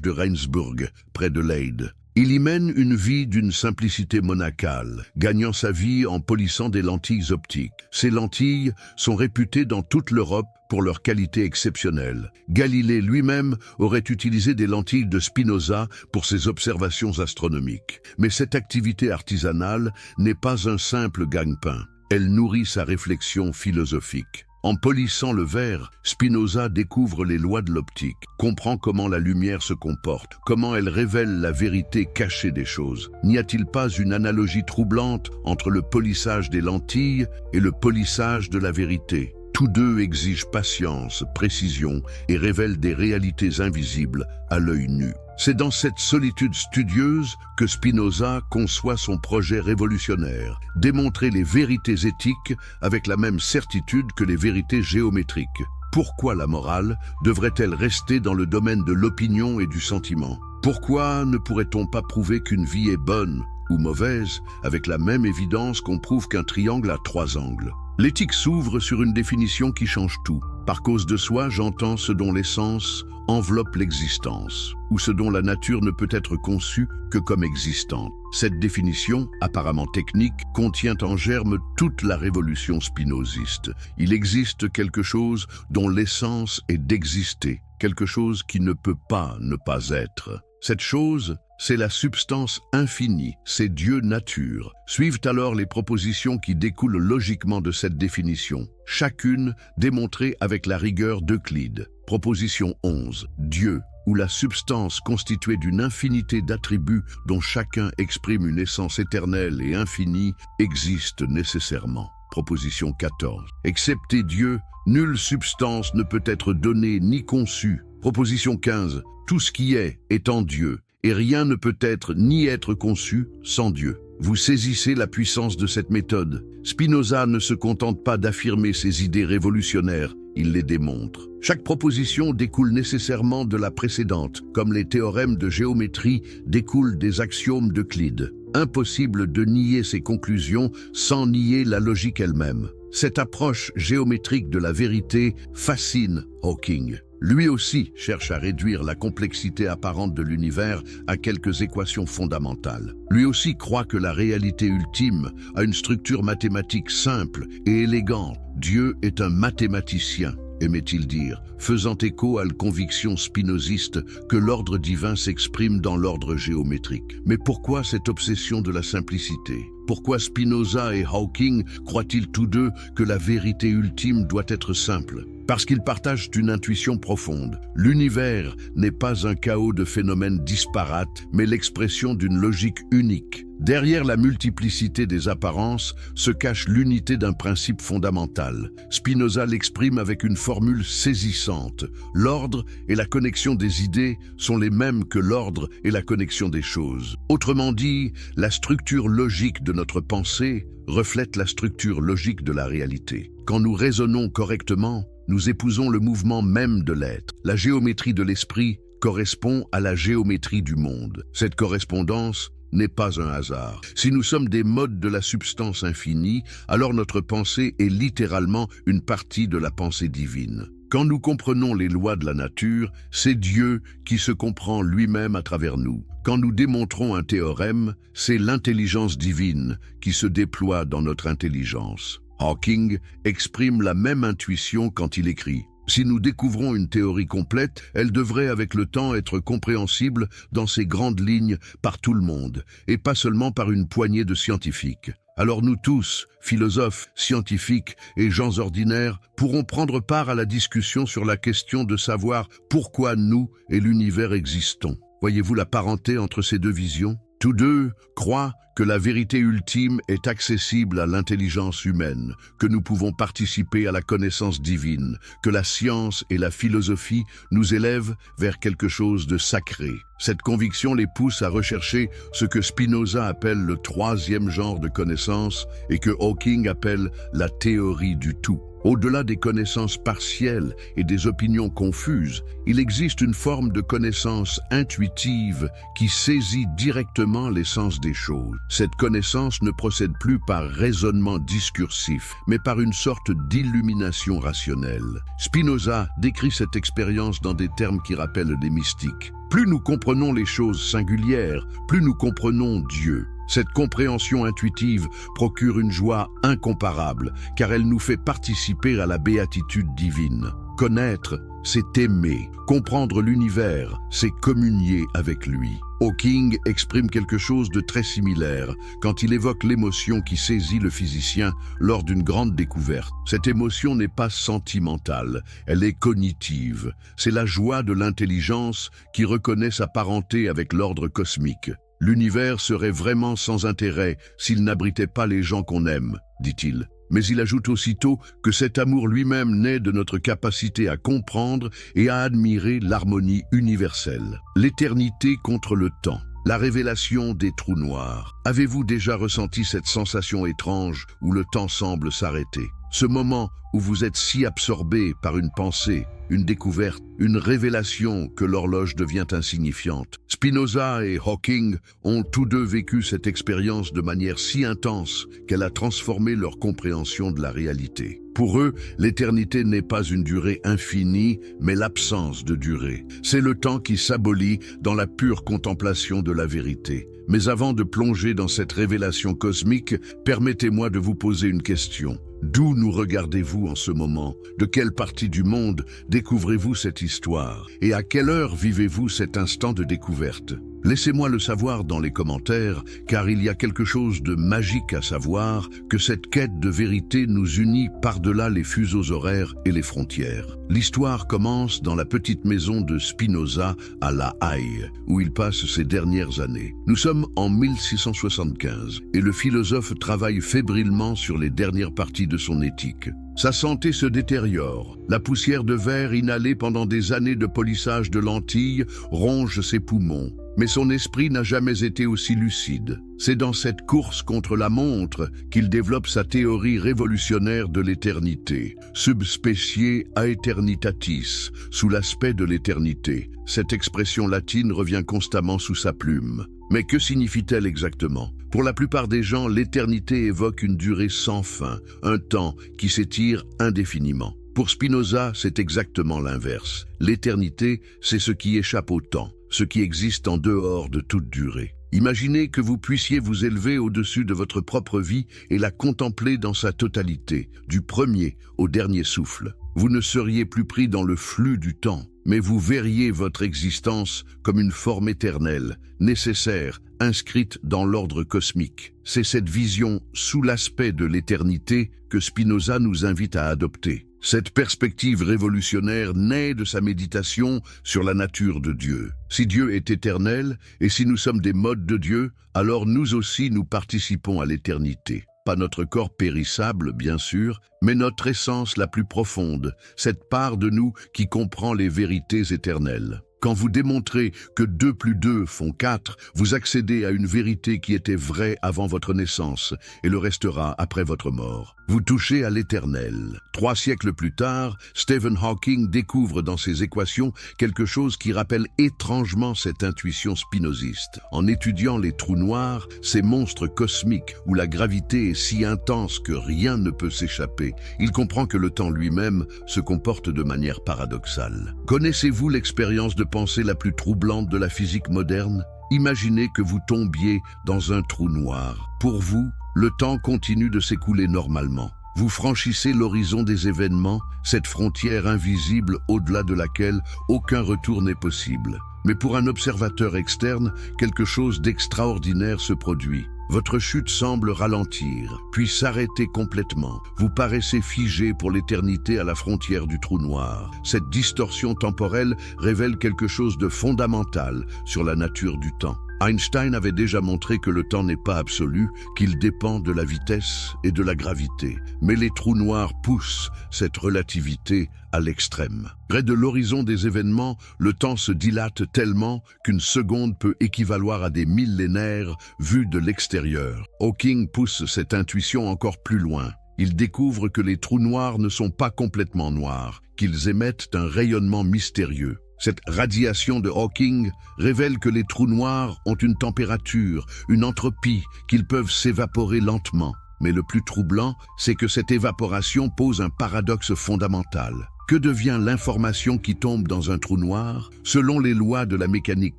A: de Regensburg, près de Leyde. Il y mène une vie d'une simplicité monacale, gagnant sa vie en polissant des lentilles optiques. Ces lentilles sont réputées dans toute l'Europe pour leur qualité exceptionnelle. Galilée lui-même aurait utilisé des lentilles de Spinoza pour ses observations astronomiques. Mais cette activité artisanale n'est pas un simple gagne-pain. Elle nourrit sa réflexion philosophique. En polissant le verre, Spinoza découvre les lois de l'optique, comprend comment la lumière se comporte, comment elle révèle la vérité cachée des choses. N'y a-t-il pas une analogie troublante entre le polissage des lentilles et le polissage de la vérité? Tous deux exigent patience, précision et révèlent des réalités invisibles à l'œil nu. C'est dans cette solitude studieuse que Spinoza conçoit son projet révolutionnaire, démontrer les vérités éthiques avec la même certitude que les vérités géométriques. Pourquoi la morale devrait-elle rester dans le domaine de l'opinion et du sentiment? Pourquoi ne pourrait-on pas prouver qu'une vie est bonne ou mauvaise avec la même évidence qu'on prouve qu'un triangle a 3 angles? L'éthique s'ouvre sur une définition qui change tout. Par cause de soi, j'entends ce dont l'essence enveloppe l'existence, ou ce dont la nature ne peut être conçue que comme existante. Cette définition, apparemment technique, contient en germe toute la révolution spinoziste. Il existe quelque chose dont l'essence est d'exister, quelque chose qui ne peut pas ne pas être. Cette chose, c'est la substance infinie, c'est Dieu nature. Suivent alors les propositions qui découlent logiquement de cette définition, chacune démontrée avec la rigueur d'Euclide. Proposition 11. Dieu, ou la substance constituée d'une infinité d'attributs dont chacun exprime une essence éternelle et infinie, existe nécessairement. Proposition 14. Excepté Dieu, nulle substance ne peut être donnée ni conçue. Proposition 15. Tout ce qui est en Dieu, et rien ne peut être ni être conçu sans Dieu. Vous saisissez la puissance de cette méthode. Spinoza ne se contente pas d'affirmer ses idées révolutionnaires, il les démontre. Chaque proposition découle nécessairement de la précédente, comme les théorèmes de géométrie découlent des axiomes d'Euclide. Impossible de nier ces conclusions sans nier la logique elle-même. Cette approche géométrique de la vérité fascine Hawking. Lui aussi cherche à réduire la complexité apparente de l'univers à quelques équations fondamentales. Lui aussi croit que la réalité ultime a une structure mathématique simple et élégante. Dieu est un mathématicien, aimait-il dire, faisant écho à la conviction spinoziste que l'ordre divin s'exprime dans l'ordre géométrique. Mais pourquoi cette obsession de la simplicité? Pourquoi Spinoza et Hawking croient-ils tous deux que la vérité ultime doit être simple? Parce qu'ils partagent une intuition profonde. L'univers n'est pas un chaos de phénomènes disparates, mais l'expression d'une logique unique. Derrière la multiplicité des apparences se cache l'unité d'un principe fondamental. Spinoza l'exprime avec une formule saisissante. L'ordre et la connexion des idées sont les mêmes que l'ordre et la connexion des choses. Autrement dit, la structure logique de notre pensée reflète la structure logique de la réalité. Quand nous raisonnons correctement, nous épousons le mouvement même de l'être. La géométrie de l'esprit correspond à la géométrie du monde. Cette correspondance n'est pas un hasard. Si nous sommes des modes de la substance infinie, alors notre pensée est littéralement une partie de la pensée divine. Quand nous comprenons les lois de la nature, c'est Dieu qui se comprend lui-même à travers nous. Quand nous démontrons un théorème, c'est l'intelligence divine qui se déploie dans notre intelligence. Hawking exprime la même intuition quand il écrit « Si nous découvrons une théorie complète, elle devrait avec le temps être compréhensible dans ses grandes lignes par tout le monde, et pas seulement par une poignée de scientifiques. » Alors nous tous, philosophes, scientifiques et gens ordinaires, pourront prendre part à la discussion sur la question de savoir pourquoi nous et l'univers existons. Voyez-vous la parenté entre ces deux visions? Tous deux croient que la vérité ultime est accessible à l'intelligence humaine, que nous pouvons participer à la connaissance divine, que la science et la philosophie nous élèvent vers quelque chose de sacré. Cette conviction les pousse à rechercher ce que Spinoza appelle le troisième genre de connaissance et que Hawking appelle la théorie du tout. Au-delà des connaissances partielles et des opinions confuses, il existe une forme de connaissance intuitive qui saisit directement l'essence des choses. Cette connaissance ne procède plus par raisonnement discursif, mais par une sorte d'illumination rationnelle. Spinoza décrit cette expérience dans des termes qui rappellent les mystiques. Plus nous comprenons les choses singulières, plus nous comprenons Dieu. Cette compréhension intuitive procure une joie incomparable, car elle nous fait participer à la béatitude divine. Connaître, c'est aimer. Comprendre l'univers, c'est communier avec lui. Hawking exprime quelque chose de très similaire quand il évoque l'émotion qui saisit le physicien lors d'une grande découverte. Cette émotion n'est pas sentimentale, elle est cognitive. C'est la joie de l'intelligence qui reconnaît sa parenté avec l'ordre cosmique. L'univers serait vraiment sans intérêt s'il n'abritait pas les gens qu'on aime, dit-il. Mais il ajoute aussitôt que cet amour lui-même naît de notre capacité à comprendre et à admirer l'harmonie universelle. L'éternité contre le temps. La révélation des trous noirs. Avez-vous déjà ressenti cette sensation étrange où le temps semble s'arrêter? Ce moment où vous êtes si absorbé par une pensée, une découverte, une révélation que l'horloge devient insignifiante. Spinoza et Hawking ont tous deux vécu cette expérience de manière si intense qu'elle a transformé leur compréhension de la réalité. Pour eux, l'éternité n'est pas une durée infinie, mais l'absence de durée. C'est le temps qui s'abolit dans la pure contemplation de la vérité. Mais avant de plonger dans cette révélation cosmique, permettez-moi de vous poser une question. D'où nous regardez-vous en ce moment? De quelle partie du monde découvrez-vous cette histoire? Et à quelle heure vivez-vous cet instant de découverte? Laissez-moi le savoir dans les commentaires, car il y a quelque chose de magique à savoir que cette quête de vérité nous unit par-delà les fuseaux horaires et les frontières. L'histoire commence dans la petite maison de Spinoza à La Haye, où il passe ses dernières années. Nous sommes en 1675, et le philosophe travaille fébrilement sur les dernières parties de son éthique. Sa santé se détériore. La poussière de verre inhalée pendant des années de polissage de lentilles ronge ses poumons. Mais son esprit n'a jamais été aussi lucide. C'est dans cette course contre la montre qu'il développe sa théorie révolutionnaire de l'éternité, subspecie aeternitatis, sous l'aspect de l'éternité. Cette expression latine revient constamment sous sa plume. Mais que signifie-t-elle exactement? Pour la plupart des gens, l'éternité évoque une durée sans fin, un temps qui s'étire indéfiniment. Pour Spinoza, c'est exactement l'inverse. L'éternité, c'est ce qui échappe au temps, ce qui existe en dehors de toute durée. Imaginez que vous puissiez vous élever au-dessus de votre propre vie et la contempler dans sa totalité, du premier au dernier souffle. Vous ne seriez plus pris dans le flux du temps, mais vous verriez votre existence comme une forme éternelle, nécessaire, inscrite dans l'ordre cosmique. C'est cette vision sous l'aspect de l'éternité que Spinoza nous invite à adopter. Cette perspective révolutionnaire naît de sa méditation sur la nature de Dieu. Si Dieu est éternel et si nous sommes des modes de Dieu, alors nous aussi nous participons à l'éternité. Pas notre corps périssable, bien sûr, mais notre essence la plus profonde, cette part de nous qui comprend les vérités éternelles. Quand vous démontrez que 2 plus 2 font 4, vous accédez à une vérité qui était vraie avant votre naissance et le restera après votre mort. Vous touchez à l'éternel. 3 siècles plus tard, Stephen Hawking découvre dans ses équations quelque chose qui rappelle étrangement cette intuition spinoziste. En étudiant les trous noirs, ces monstres cosmiques où la gravité est si intense que rien ne peut s'échapper, il comprend que le temps lui-même se comporte de manière paradoxale. Connaissez-vous l'expérience de pensée la plus troublante de la physique moderne? Imaginez que vous tombiez dans un trou noir. Pour vous, le temps continue de s'écouler normalement. Vous franchissez l'horizon des événements, cette frontière invisible au-delà de laquelle aucun retour n'est possible. Mais pour un observateur externe, quelque chose d'extraordinaire se produit. Votre chute semble ralentir, puis s'arrêter complètement. Vous paraissez figé pour l'éternité à la frontière du trou noir. Cette distorsion temporelle révèle quelque chose de fondamental sur la nature du temps. Einstein avait déjà montré que le temps n'est pas absolu, qu'il dépend de la vitesse et de la gravité. Mais les trous noirs poussent cette relativité à l'extrême. Près de l'horizon des événements, le temps se dilate tellement qu'une seconde peut équivaloir à des millénaires vus de l'extérieur. Hawking pousse cette intuition encore plus loin. Il découvre que les trous noirs ne sont pas complètement noirs, qu'ils émettent un rayonnement mystérieux. Cette radiation de Hawking révèle que les trous noirs ont une température, une entropie, qu'ils peuvent s'évaporer lentement. Mais le plus troublant, c'est que cette évaporation pose un paradoxe fondamental. Que devient l'information qui tombe dans un trou noir? Selon les lois de la mécanique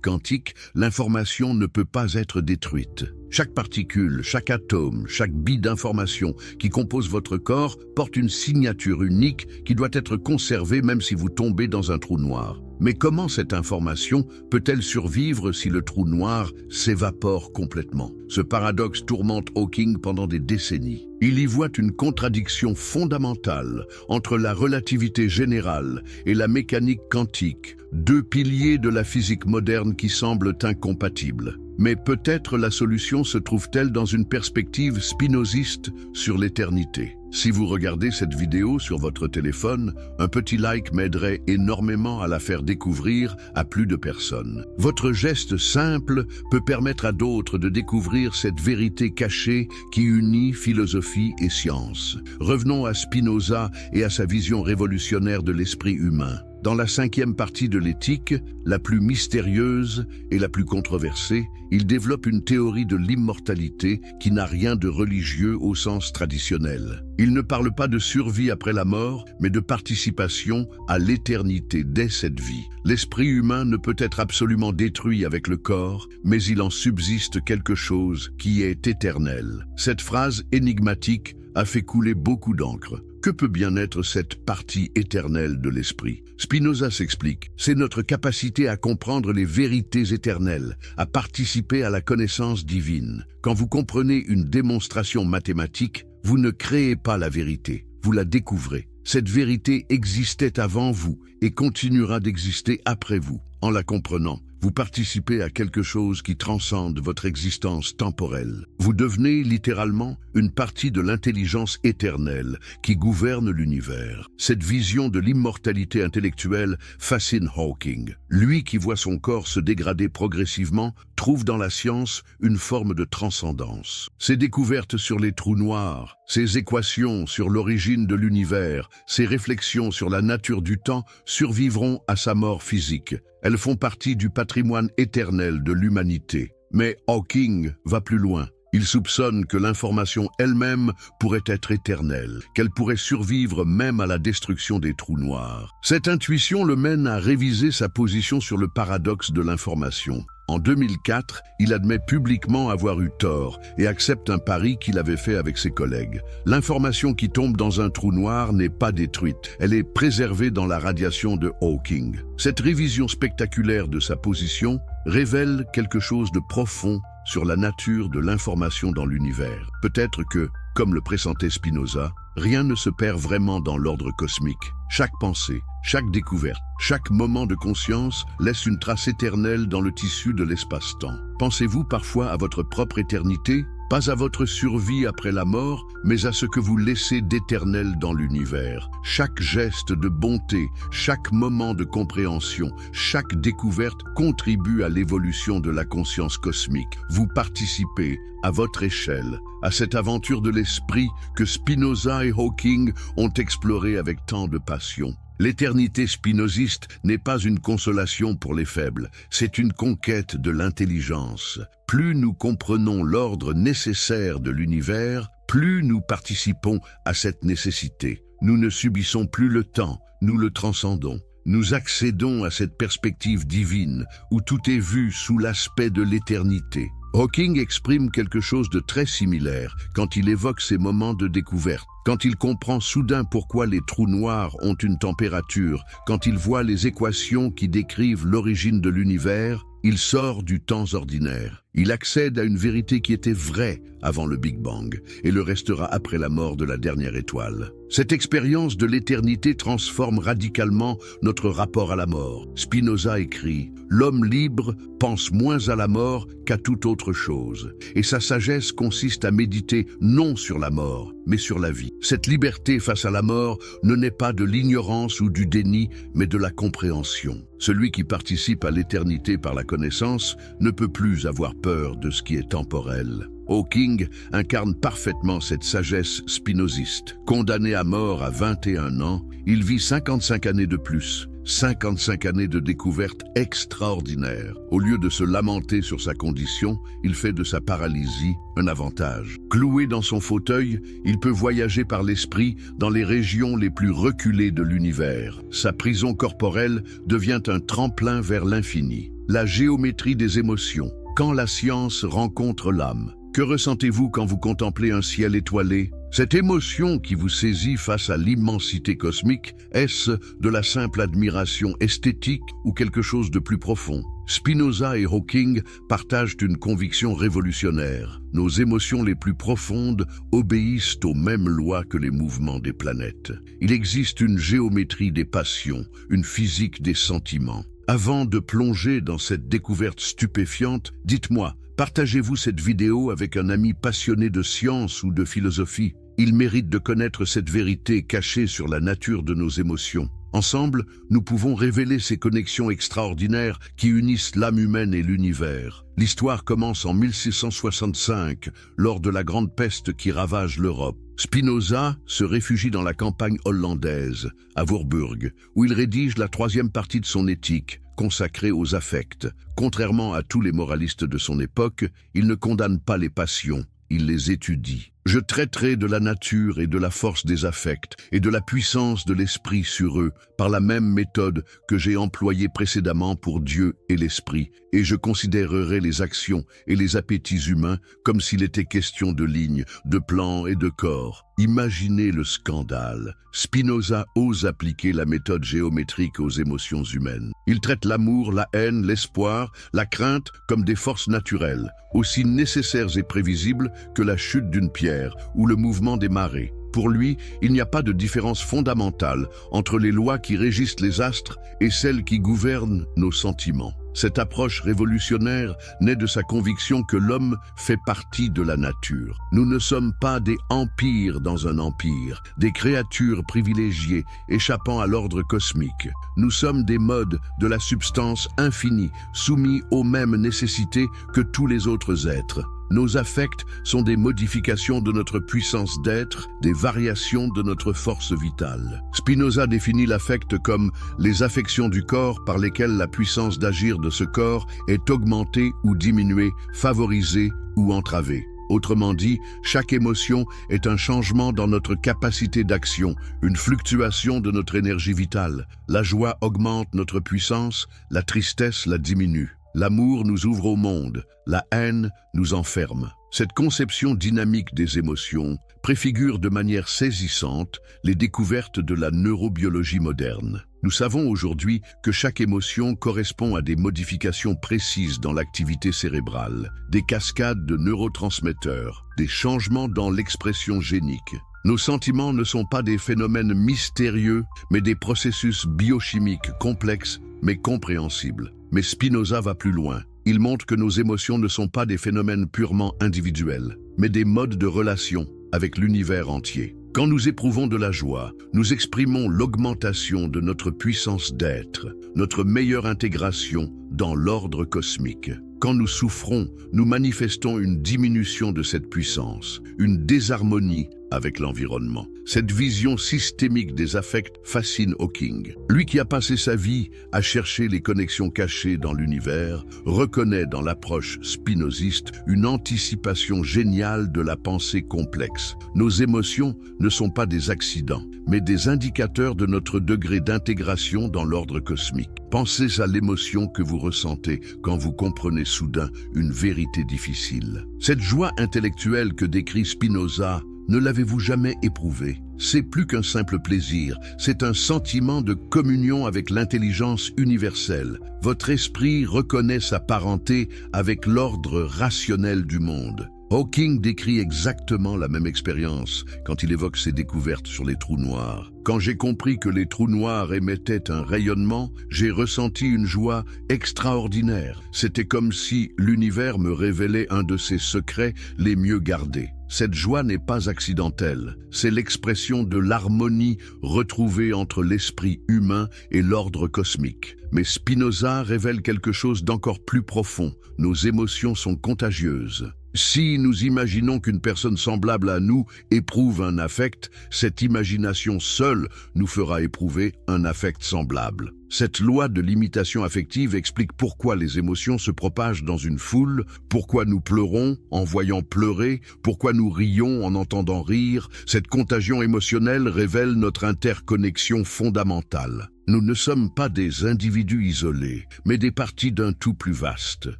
A: quantique, l'information ne peut pas être détruite. Chaque particule, chaque atome, chaque bit d'information qui compose votre corps porte une signature unique qui doit être conservée même si vous tombez dans un trou noir. Mais comment cette information peut-elle survivre si le trou noir s'évapore complètement? Ce paradoxe tourmente Hawking pendant des décennies. Il y voit une contradiction fondamentale entre la relativité générale et la mécanique quantique, deux piliers de la physique moderne qui semblent incompatibles. Mais peut-être la solution se trouve-t-elle dans une perspective spinoziste sur l'éternité. Si vous regardez cette vidéo sur votre téléphone, un petit like m'aiderait énormément à la faire découvrir à plus de personnes. Votre geste simple peut permettre à d'autres de découvrir cette vérité cachée qui unit philosophie et science. Revenons à Spinoza et à sa vision révolutionnaire de l'esprit humain. Dans la 5e partie de l'éthique, la plus mystérieuse et la plus controversée, il développe une théorie de l'immortalité qui n'a rien de religieux au sens traditionnel. Il ne parle pas de survie après la mort, mais de participation à l'éternité dès cette vie. L'esprit humain ne peut être absolument détruit avec le corps, mais il en subsiste quelque chose qui est éternel. Cette phrase énigmatique a fait couler beaucoup d'encre. Que peut bien être cette partie éternelle de l'esprit? Spinoza s'explique, c'est notre capacité à comprendre les vérités éternelles, à participer à la connaissance divine. Quand vous comprenez une démonstration mathématique, vous ne créez pas la vérité, vous la découvrez. Cette vérité existait avant vous et continuera d'exister après vous. En la comprenant, vous participez à quelque chose qui transcende votre existence temporelle. Vous devenez littéralement une partie de l'intelligence éternelle qui gouverne l'univers. Cette vision de l'immortalité intellectuelle fascine Hawking. Lui qui voit son corps se dégrader progressivement trouve dans la science une forme de transcendance. Ses découvertes sur les trous noirs, ses équations sur l'origine de l'univers, ses réflexions sur la nature du temps survivront à sa mort physique. Elles font partie du patrimoine éternel de l'humanité. Mais Hawking va plus loin. Il soupçonne que l'information elle-même pourrait être éternelle, qu'elle pourrait survivre même à la destruction des trous noirs. Cette intuition le mène à réviser sa position sur le paradoxe de l'information. En 2004, il admet publiquement avoir eu tort et accepte un pari qu'il avait fait avec ses collègues. L'information qui tombe dans un trou noir n'est pas détruite, elle est préservée dans la radiation de Hawking. Cette révision spectaculaire de sa position révèle quelque chose de profond sur la nature de l'information dans l'univers. Peut-être que, comme le pressentait Spinoza, rien ne se perd vraiment dans l'ordre cosmique. Chaque pensée, chaque découverte, chaque moment de conscience laisse une trace éternelle dans le tissu de l'espace-temps. Pensez-vous parfois à votre propre éternité? Pas à votre survie après la mort, mais à ce que vous laissez d'éternel dans l'univers. Chaque geste de bonté, chaque moment de compréhension, chaque découverte contribue à l'évolution de la conscience cosmique. Vous participez, à votre échelle, à cette aventure de l'esprit que Spinoza et Hawking ont explorée avec tant de passion. L'éternité spinoziste n'est pas une consolation pour les faibles, c'est une conquête de l'intelligence. Plus nous comprenons l'ordre nécessaire de l'univers, plus nous participons à cette nécessité. Nous ne subissons plus le temps, nous le transcendons. Nous accédons à cette perspective divine où tout est vu sous l'aspect de l'éternité. Hawking exprime quelque chose de très similaire quand il évoque ces moments de découverte. Quand il comprend soudain pourquoi les trous noirs ont une température, quand il voit les équations qui décrivent l'origine de l'univers, Il sort du temps ordinaire. Il accède à une vérité qui était vraie avant le Big Bang et le restera après la mort de la dernière étoile. Cette expérience de l'éternité transforme radicalement notre rapport à la mort. Spinoza écrit « L'homme libre pense moins à la mort qu'à toute autre chose, et sa sagesse consiste à méditer non sur la mort, mais sur la vie. Cette liberté face à la mort ne naît pas de l'ignorance ou du déni, mais de la compréhension. Celui qui participe à l'éternité par la connaissance ne peut plus avoir peur de ce qui est temporel. » Hawking incarne parfaitement cette sagesse spinoziste. Condamné à mort à 21 ans, il vit 55 années de plus. 55 années de découvertes extraordinaires. Au lieu de se lamenter sur sa condition, il fait de sa paralysie un avantage. Cloué dans son fauteuil, il peut voyager par l'esprit dans les régions les plus reculées de l'univers. Sa prison corporelle devient un tremplin vers l'infini. La géométrie des émotions. Quand la science rencontre l'âme. Que ressentez-vous quand vous contemplez un ciel étoilé? Cette émotion qui vous saisit face à l'immensité cosmique, est-ce de la simple admiration esthétique ou quelque chose de plus profond? Spinoza et Hawking partagent une conviction révolutionnaire. Nos émotions les plus profondes obéissent aux mêmes lois que les mouvements des planètes. Il existe une géométrie des passions, une physique des sentiments. Avant de plonger dans cette découverte stupéfiante, dites-moi, partagez-vous cette vidéo avec un ami passionné de science ou de philosophie? Il mérite de connaître cette vérité cachée sur la nature de nos émotions. Ensemble, nous pouvons révéler ces connexions extraordinaires qui unissent l'âme humaine et l'univers. L'histoire commence en 1665, lors de la grande peste qui ravage l'Europe. Spinoza se réfugie dans la campagne hollandaise, à Voorburg, où il rédige la 3e partie de son éthique, consacrée aux affects. Contrairement à tous les moralistes de son époque, il ne condamne pas les passions, il les étudie. Je traiterai de la nature et de la force des affects et de la puissance de l'esprit sur eux par la même méthode que j'ai employée précédemment pour Dieu et l'esprit, et je considérerai les actions et les appétits humains comme s'il était question de lignes, de plans et de corps. Imaginez le scandale. Spinoza ose appliquer la méthode géométrique aux émotions humaines. Il traite l'amour, la haine, l'espoir, la crainte comme des forces naturelles, aussi nécessaires et prévisibles que la chute d'une pierre ou le mouvement des marées. Pour lui, il n'y a pas de différence fondamentale entre les lois qui régissent les astres et celles qui gouvernent nos sentiments. Cette approche révolutionnaire naît de sa conviction que l'homme fait partie de la nature. Nous ne sommes pas des empires dans un empire, des créatures privilégiées échappant à l'ordre cosmique. Nous sommes des modes de la substance infinie, soumis aux mêmes nécessités que tous les autres êtres. Nos affects sont des modifications de notre puissance d'être, des variations de notre force vitale. Spinoza définit l'affect comme les affections du corps par lesquelles la puissance d'agir de ce corps est augmentée ou diminuée, favorisée ou entravée. Autrement dit, chaque émotion est un changement dans notre capacité d'action, une fluctuation de notre énergie vitale. La joie augmente notre puissance, la tristesse la diminue. L'amour nous ouvre au monde, la haine nous enferme. Cette conception dynamique des émotions préfigure de manière saisissante les découvertes de la neurobiologie moderne. Nous savons aujourd'hui que chaque émotion correspond à des modifications précises dans l'activité cérébrale, des cascades de neurotransmetteurs, des changements dans l'expression génique. Nos sentiments ne sont pas des phénomènes mystérieux, mais des processus biochimiques complexes mais compréhensibles. Mais Spinoza va plus loin. Il montre que nos émotions ne sont pas des phénomènes purement individuels, mais des modes de relation avec l'univers entier. Quand nous éprouvons de la joie, nous exprimons l'augmentation de notre puissance d'être, notre meilleure intégration dans l'ordre cosmique. Quand nous souffrons, nous manifestons une diminution de cette puissance, une désharmonie avec l'environnement. Cette vision systémique des affects fascine Hawking. Lui qui a passé sa vie à chercher les connexions cachées dans l'univers, reconnaît dans l'approche spinoziste une anticipation géniale de la pensée complexe. Nos émotions ne sont pas des accidents, mais des indicateurs de notre degré d'intégration dans l'ordre cosmique. Pensez à l'émotion que vous ressentez quand vous comprenez soudain une vérité difficile. Cette joie intellectuelle que décrit Spinoza Ne l'avez-vous jamais éprouvé? C'est plus qu'un simple plaisir, c'est un sentiment de communion avec l'intelligence universelle. Votre esprit reconnaît sa parenté avec l'ordre rationnel du monde. Hawking décrit exactement la même expérience quand il évoque ses découvertes sur les trous noirs. Quand j'ai compris que les trous noirs émettaient un rayonnement, j'ai ressenti une joie extraordinaire. C'était comme si l'univers me révélait un de ses secrets les mieux gardés. Cette joie n'est pas accidentelle, c'est l'expression de l'harmonie retrouvée entre l'esprit humain et l'ordre cosmique. Mais Spinoza révèle quelque chose d'encore plus profond. Nos émotions sont contagieuses. Si nous imaginons qu'une personne semblable à nous éprouve un affect, cette imagination seule nous fera éprouver un affect semblable. Cette loi de l'imitation affective explique pourquoi les émotions se propagent dans une foule, pourquoi nous pleurons en voyant pleurer, pourquoi nous rions en entendant rire. Cette contagion émotionnelle révèle notre interconnexion fondamentale. Nous ne sommes pas des individus isolés, mais des parties d'un tout plus vaste.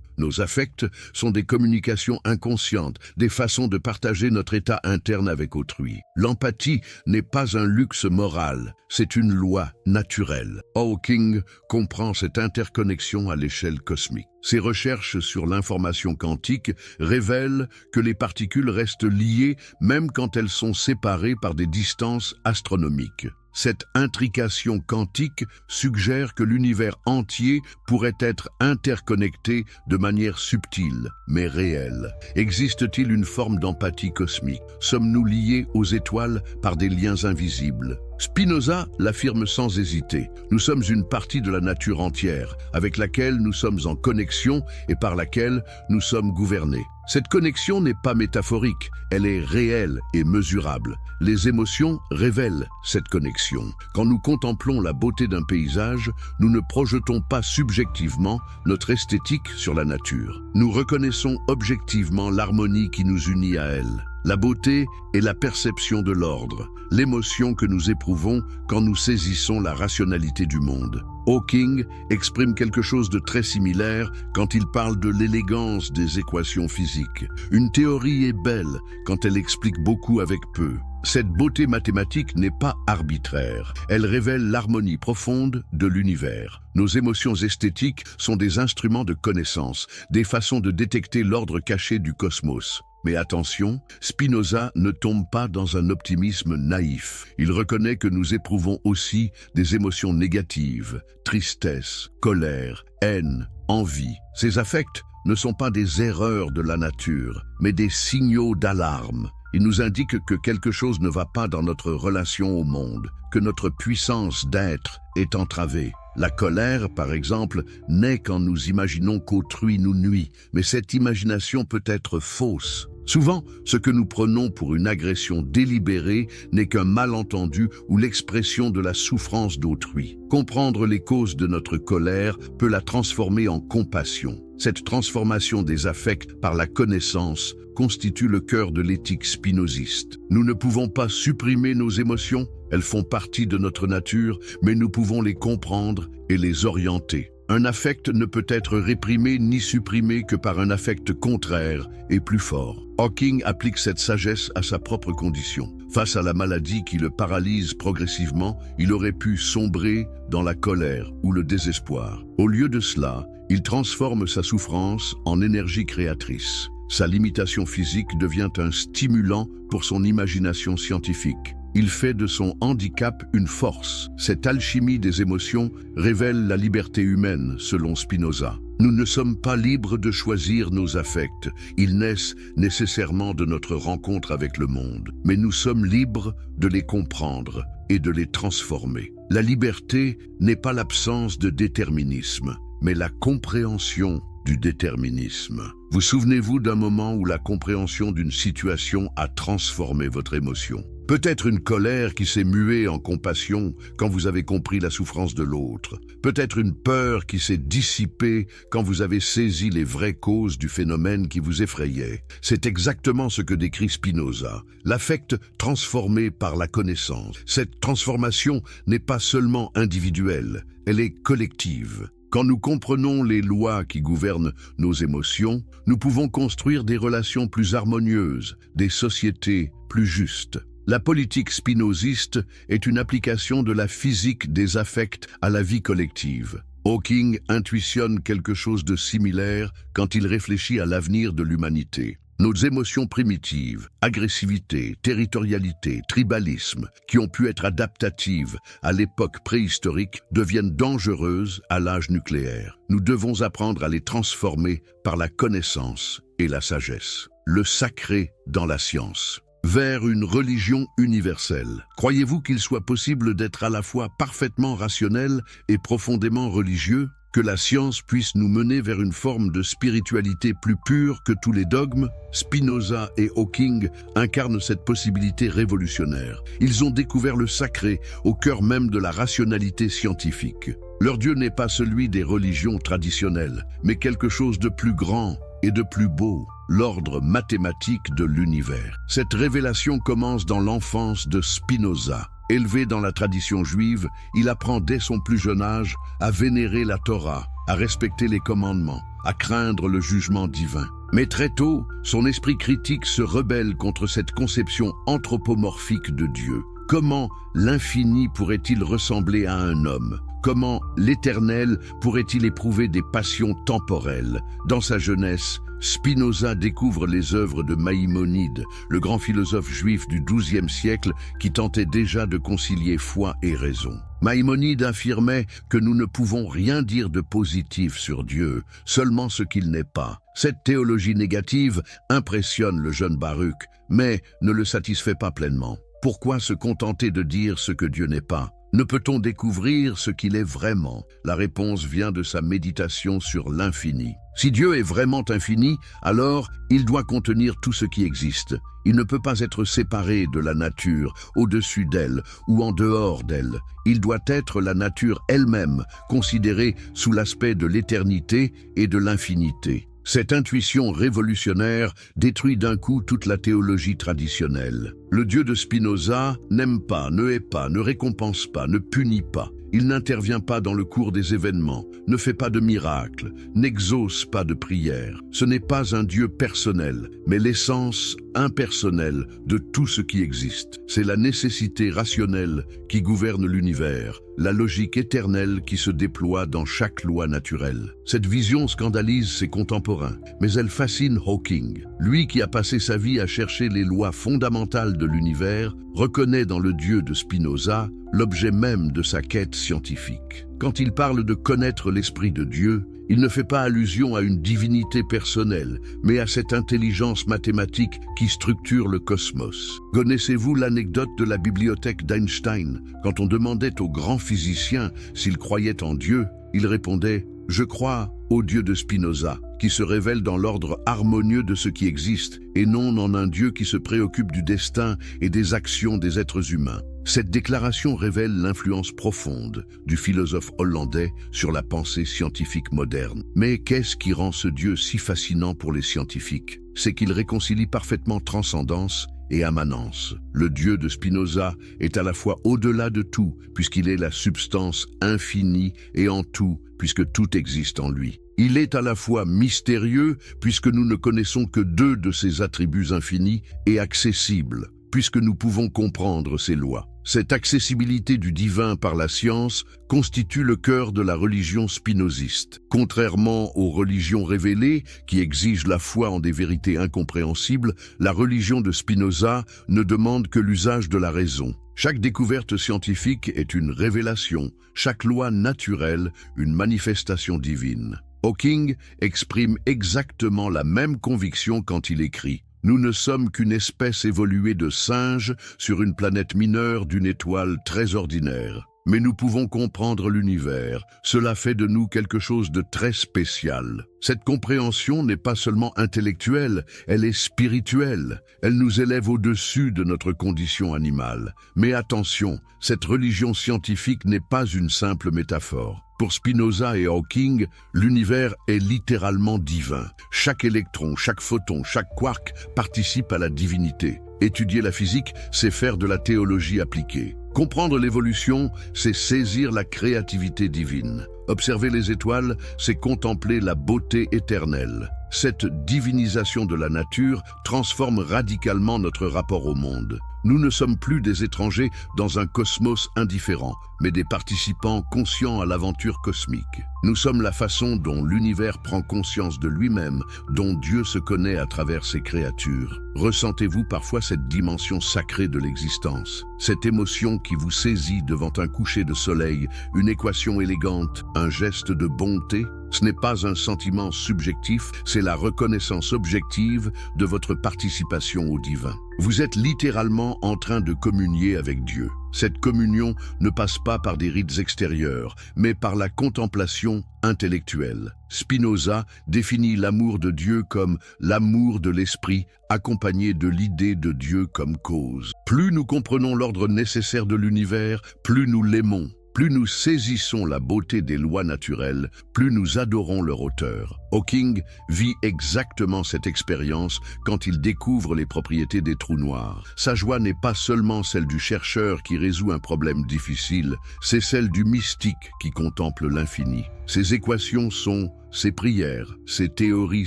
A: Nos affects sont des communications inconscientes, des façons de partager notre état interne avec autrui. L'empathie n'est pas un luxe moral, c'est une loi naturelle. Hawking comprend cette interconnexion à l'échelle cosmique. Ses recherches sur l'information quantique révèlent que les particules restent liées même quand elles sont séparées par des distances astronomiques. Cette intrication quantique suggère que l'univers entier pourrait être interconnecté de manière subtile, mais réelle. Existe-t-il une forme d'empathie cosmique? Sommes-nous liés aux étoiles par des liens invisibles? Spinoza l'affirme sans hésiter. Nous sommes une partie de la nature entière, avec laquelle nous sommes en connexion et par laquelle nous sommes gouvernés. Cette connexion n'est pas métaphorique, elle est réelle et mesurable. Les émotions révèlent cette connexion. Quand nous contemplons la beauté d'un paysage, nous ne projetons pas subjectivement notre esthétique sur la nature. Nous reconnaissons objectivement l'harmonie qui nous unit à elle. La beauté est la perception de l'ordre, l'émotion que nous éprouvons quand nous saisissons la rationalité du monde. Hawking exprime quelque chose de très similaire quand il parle de l'élégance des équations physiques. Une théorie est belle quand elle explique beaucoup avec peu. Cette beauté mathématique n'est pas arbitraire, elle révèle l'harmonie profonde de l'univers. Nos émotions esthétiques sont des instruments de connaissance, des façons de détecter l'ordre caché du cosmos. Mais attention, Spinoza ne tombe pas dans un optimisme naïf. Il reconnaît que nous éprouvons aussi des émotions négatives, tristesse, colère, haine, envie. Ces affects ne sont pas des erreurs de la nature, mais des signaux d'alarme. Ils nous indiquent que quelque chose ne va pas dans notre relation au monde, que notre puissance d'être est entravée. La colère, par exemple, naît quand nous imaginons qu'autrui nous nuit, mais cette imagination peut être fausse. Souvent, ce que nous prenons pour une agression délibérée n'est qu'un malentendu ou l'expression de la souffrance d'autrui. Comprendre les causes de notre colère peut la transformer en compassion. Cette transformation des affects par la connaissance constitue le cœur de l'éthique spinoziste. Nous ne pouvons pas supprimer nos émotions, elles font partie de notre nature, mais nous pouvons les comprendre et les orienter. Un affect ne peut être réprimé ni supprimé que par un affect contraire et plus fort. Hawking applique cette sagesse à sa propre condition. Face à la maladie qui le paralyse progressivement, il aurait pu sombrer dans la colère ou le désespoir. Au lieu de cela, il transforme sa souffrance en énergie créatrice. Sa limitation physique devient un stimulant pour son imagination scientifique. Il fait de son handicap une force. Cette alchimie des émotions révèle la liberté humaine, selon Spinoza. Nous ne sommes pas libres de choisir nos affects. Ils naissent nécessairement de notre rencontre avec le monde. Mais nous sommes libres de les comprendre et de les transformer. La liberté n'est pas l'absence de déterminisme, mais la compréhension du déterminisme. Vous souvenez-vous d'un moment où la compréhension d'une situation a transformé votre émotion? Peut-être une colère qui s'est muée en compassion quand vous avez compris la souffrance de l'autre. Peut-être une peur qui s'est dissipée quand vous avez saisi les vraies causes du phénomène qui vous effrayait. C'est exactement ce que décrit Spinoza. L'affect transformé par la connaissance. Cette transformation n'est pas seulement individuelle, elle est collective. Quand nous comprenons les lois qui gouvernent nos émotions, nous pouvons construire des relations plus harmonieuses, des sociétés plus juste. La politique spinoziste est une application de la physique des affects à la vie collective. Hawking intuitionne quelque chose de similaire quand il réfléchit à l'avenir de l'humanité. Nos émotions primitives, agressivité, territorialité, tribalisme, qui ont pu être adaptatives à l'époque préhistorique, deviennent dangereuses à l'âge nucléaire. Nous devons apprendre à les transformer par la connaissance et la sagesse. Le sacré dans la science. Vers une religion universelle. Croyez-vous qu'il soit possible d'être à la fois parfaitement rationnel et profondément religieux? Que la science puisse nous mener vers une forme de spiritualité plus pure que tous les dogmes? Spinoza et Hawking incarnent cette possibilité révolutionnaire. Ils ont découvert le sacré au cœur même de la rationalité scientifique. Leur Dieu n'est pas celui des religions traditionnelles, mais quelque chose de plus grand et de plus beau, l'ordre mathématique de l'univers. Cette révélation commence dans l'enfance de Spinoza. Élevé dans la tradition juive, il apprend dès son plus jeune âge à vénérer la Torah, à respecter les commandements, à craindre le jugement divin. Mais très tôt, son esprit critique se rebelle contre cette conception anthropomorphique de Dieu. Comment l'infini pourrait-il ressembler à un homme? Comment l'éternel pourrait-il éprouver des passions temporelles? Dans sa jeunesse, Spinoza découvre les œuvres de Maïmonide, le grand philosophe juif du XIIe siècle qui tentait déjà de concilier foi et raison. Maïmonide affirmait que nous ne pouvons rien dire de positif sur Dieu, seulement ce qu'il n'est pas. Cette théologie négative impressionne le jeune Baruch, mais ne le satisfait pas pleinement. Pourquoi se contenter de dire ce que Dieu n'est pas? Ne peut-on découvrir ce qu'il est vraiment? La réponse vient de sa méditation sur l'infini. Si Dieu est vraiment infini, alors il doit contenir tout ce qui existe. Il ne peut pas être séparé de la nature, au-dessus d'elle ou en dehors d'elle. Il doit être la nature elle-même, considérée sous l'aspect de l'éternité et de l'infinité. Cette intuition révolutionnaire détruit d'un coup toute la théologie traditionnelle. Le Dieu de Spinoza n'aime pas, ne hait pas, ne récompense pas, ne punit pas. Il n'intervient pas dans le cours des événements, ne fait pas de miracles, n'exauce pas de prières. Ce n'est pas un Dieu personnel, mais l'essence impersonnelle de tout ce qui existe. C'est la nécessité rationnelle qui gouverne l'univers, la logique éternelle qui se déploie dans chaque loi naturelle. Cette vision scandalise ses contemporains, mais elle fascine Hawking. Lui qui a passé sa vie à chercher les lois fondamentales de l'univers, reconnaît dans le Dieu de Spinoza l'objet même de sa quête scientifique. Quand il parle de connaître l'esprit de Dieu, il ne fait pas allusion à une divinité personnelle, mais à cette intelligence mathématique qui structure le cosmos. Connaissez-vous l'anecdote de la bibliothèque d'Einstein? Quand on demandait au grand physicien s'il croyait en Dieu, il répondait « Je crois au Dieu de Spinoza, qui se révèle dans l'ordre harmonieux de ce qui existe, et non en un Dieu qui se préoccupe du destin et des actions des êtres humains. » Cette déclaration révèle l'influence profonde du philosophe hollandais sur la pensée scientifique moderne. Mais qu'est-ce qui rend ce Dieu si fascinant pour les scientifiques? C'est qu'il réconcilie parfaitement transcendance et immanence. Le Dieu de Spinoza est à la fois au-delà de tout, puisqu'il est la substance infinie, et en tout, puisque tout existe en lui. Il est à la fois mystérieux, puisque nous ne connaissons que deux de ses attributs infinis, et accessible, puisque nous pouvons comprendre ses lois. Cette accessibilité du divin par la science constitue le cœur de la religion spinoziste. Contrairement aux religions révélées, qui exigent la foi en des vérités incompréhensibles, la religion de Spinoza ne demande que l'usage de la raison. Chaque découverte scientifique est une révélation, chaque loi naturelle une manifestation divine. Hawking exprime exactement la même conviction quand il écrit « Nous ne sommes qu'une espèce évoluée de singes sur une planète mineure d'une étoile très ordinaire. Mais nous pouvons comprendre l'univers. Cela fait de nous quelque chose de très spécial. Cette compréhension n'est pas seulement intellectuelle, elle est spirituelle. Elle nous élève au-dessus de notre condition animale. Mais attention, cette religion scientifique n'est pas une simple métaphore. Pour Spinoza et Hawking, l'univers est littéralement divin. Chaque électron, chaque photon, chaque quark participe à la divinité. Étudier la physique, c'est faire de la théologie appliquée. Comprendre l'évolution, c'est saisir la créativité divine. Observer les étoiles, c'est contempler la beauté éternelle. Cette divinisation de la nature transforme radicalement notre rapport au monde. Nous ne sommes plus des étrangers dans un cosmos indifférent, mais des participants conscients à l'aventure cosmique. Nous sommes la façon dont l'univers prend conscience de lui-même, dont Dieu se connaît à travers ses créatures. Ressentez-vous parfois cette dimension sacrée de l'existence, cette émotion qui vous saisit devant un coucher de soleil, une équation élégante, un geste de bonté? Ce n'est pas un sentiment subjectif, c'est la reconnaissance objective de votre participation au divin. Vous êtes littéralement en train de communier avec Dieu. Cette communion ne passe pas par des rites extérieurs, mais par la contemplation intellectuelle. Spinoza définit l'amour de Dieu comme l'amour de l'esprit, accompagné de l'idée de Dieu comme cause. Plus nous comprenons l'ordre nécessaire de l'univers, plus nous l'aimons. Plus nous saisissons la beauté des lois naturelles, plus nous adorons leur auteur. Hawking vit exactement cette expérience quand il découvre les propriétés des trous noirs. Sa joie n'est pas seulement celle du chercheur qui résout un problème difficile, c'est celle du mystique qui contemple l'infini. Ses équations sont ses prières, ses théories,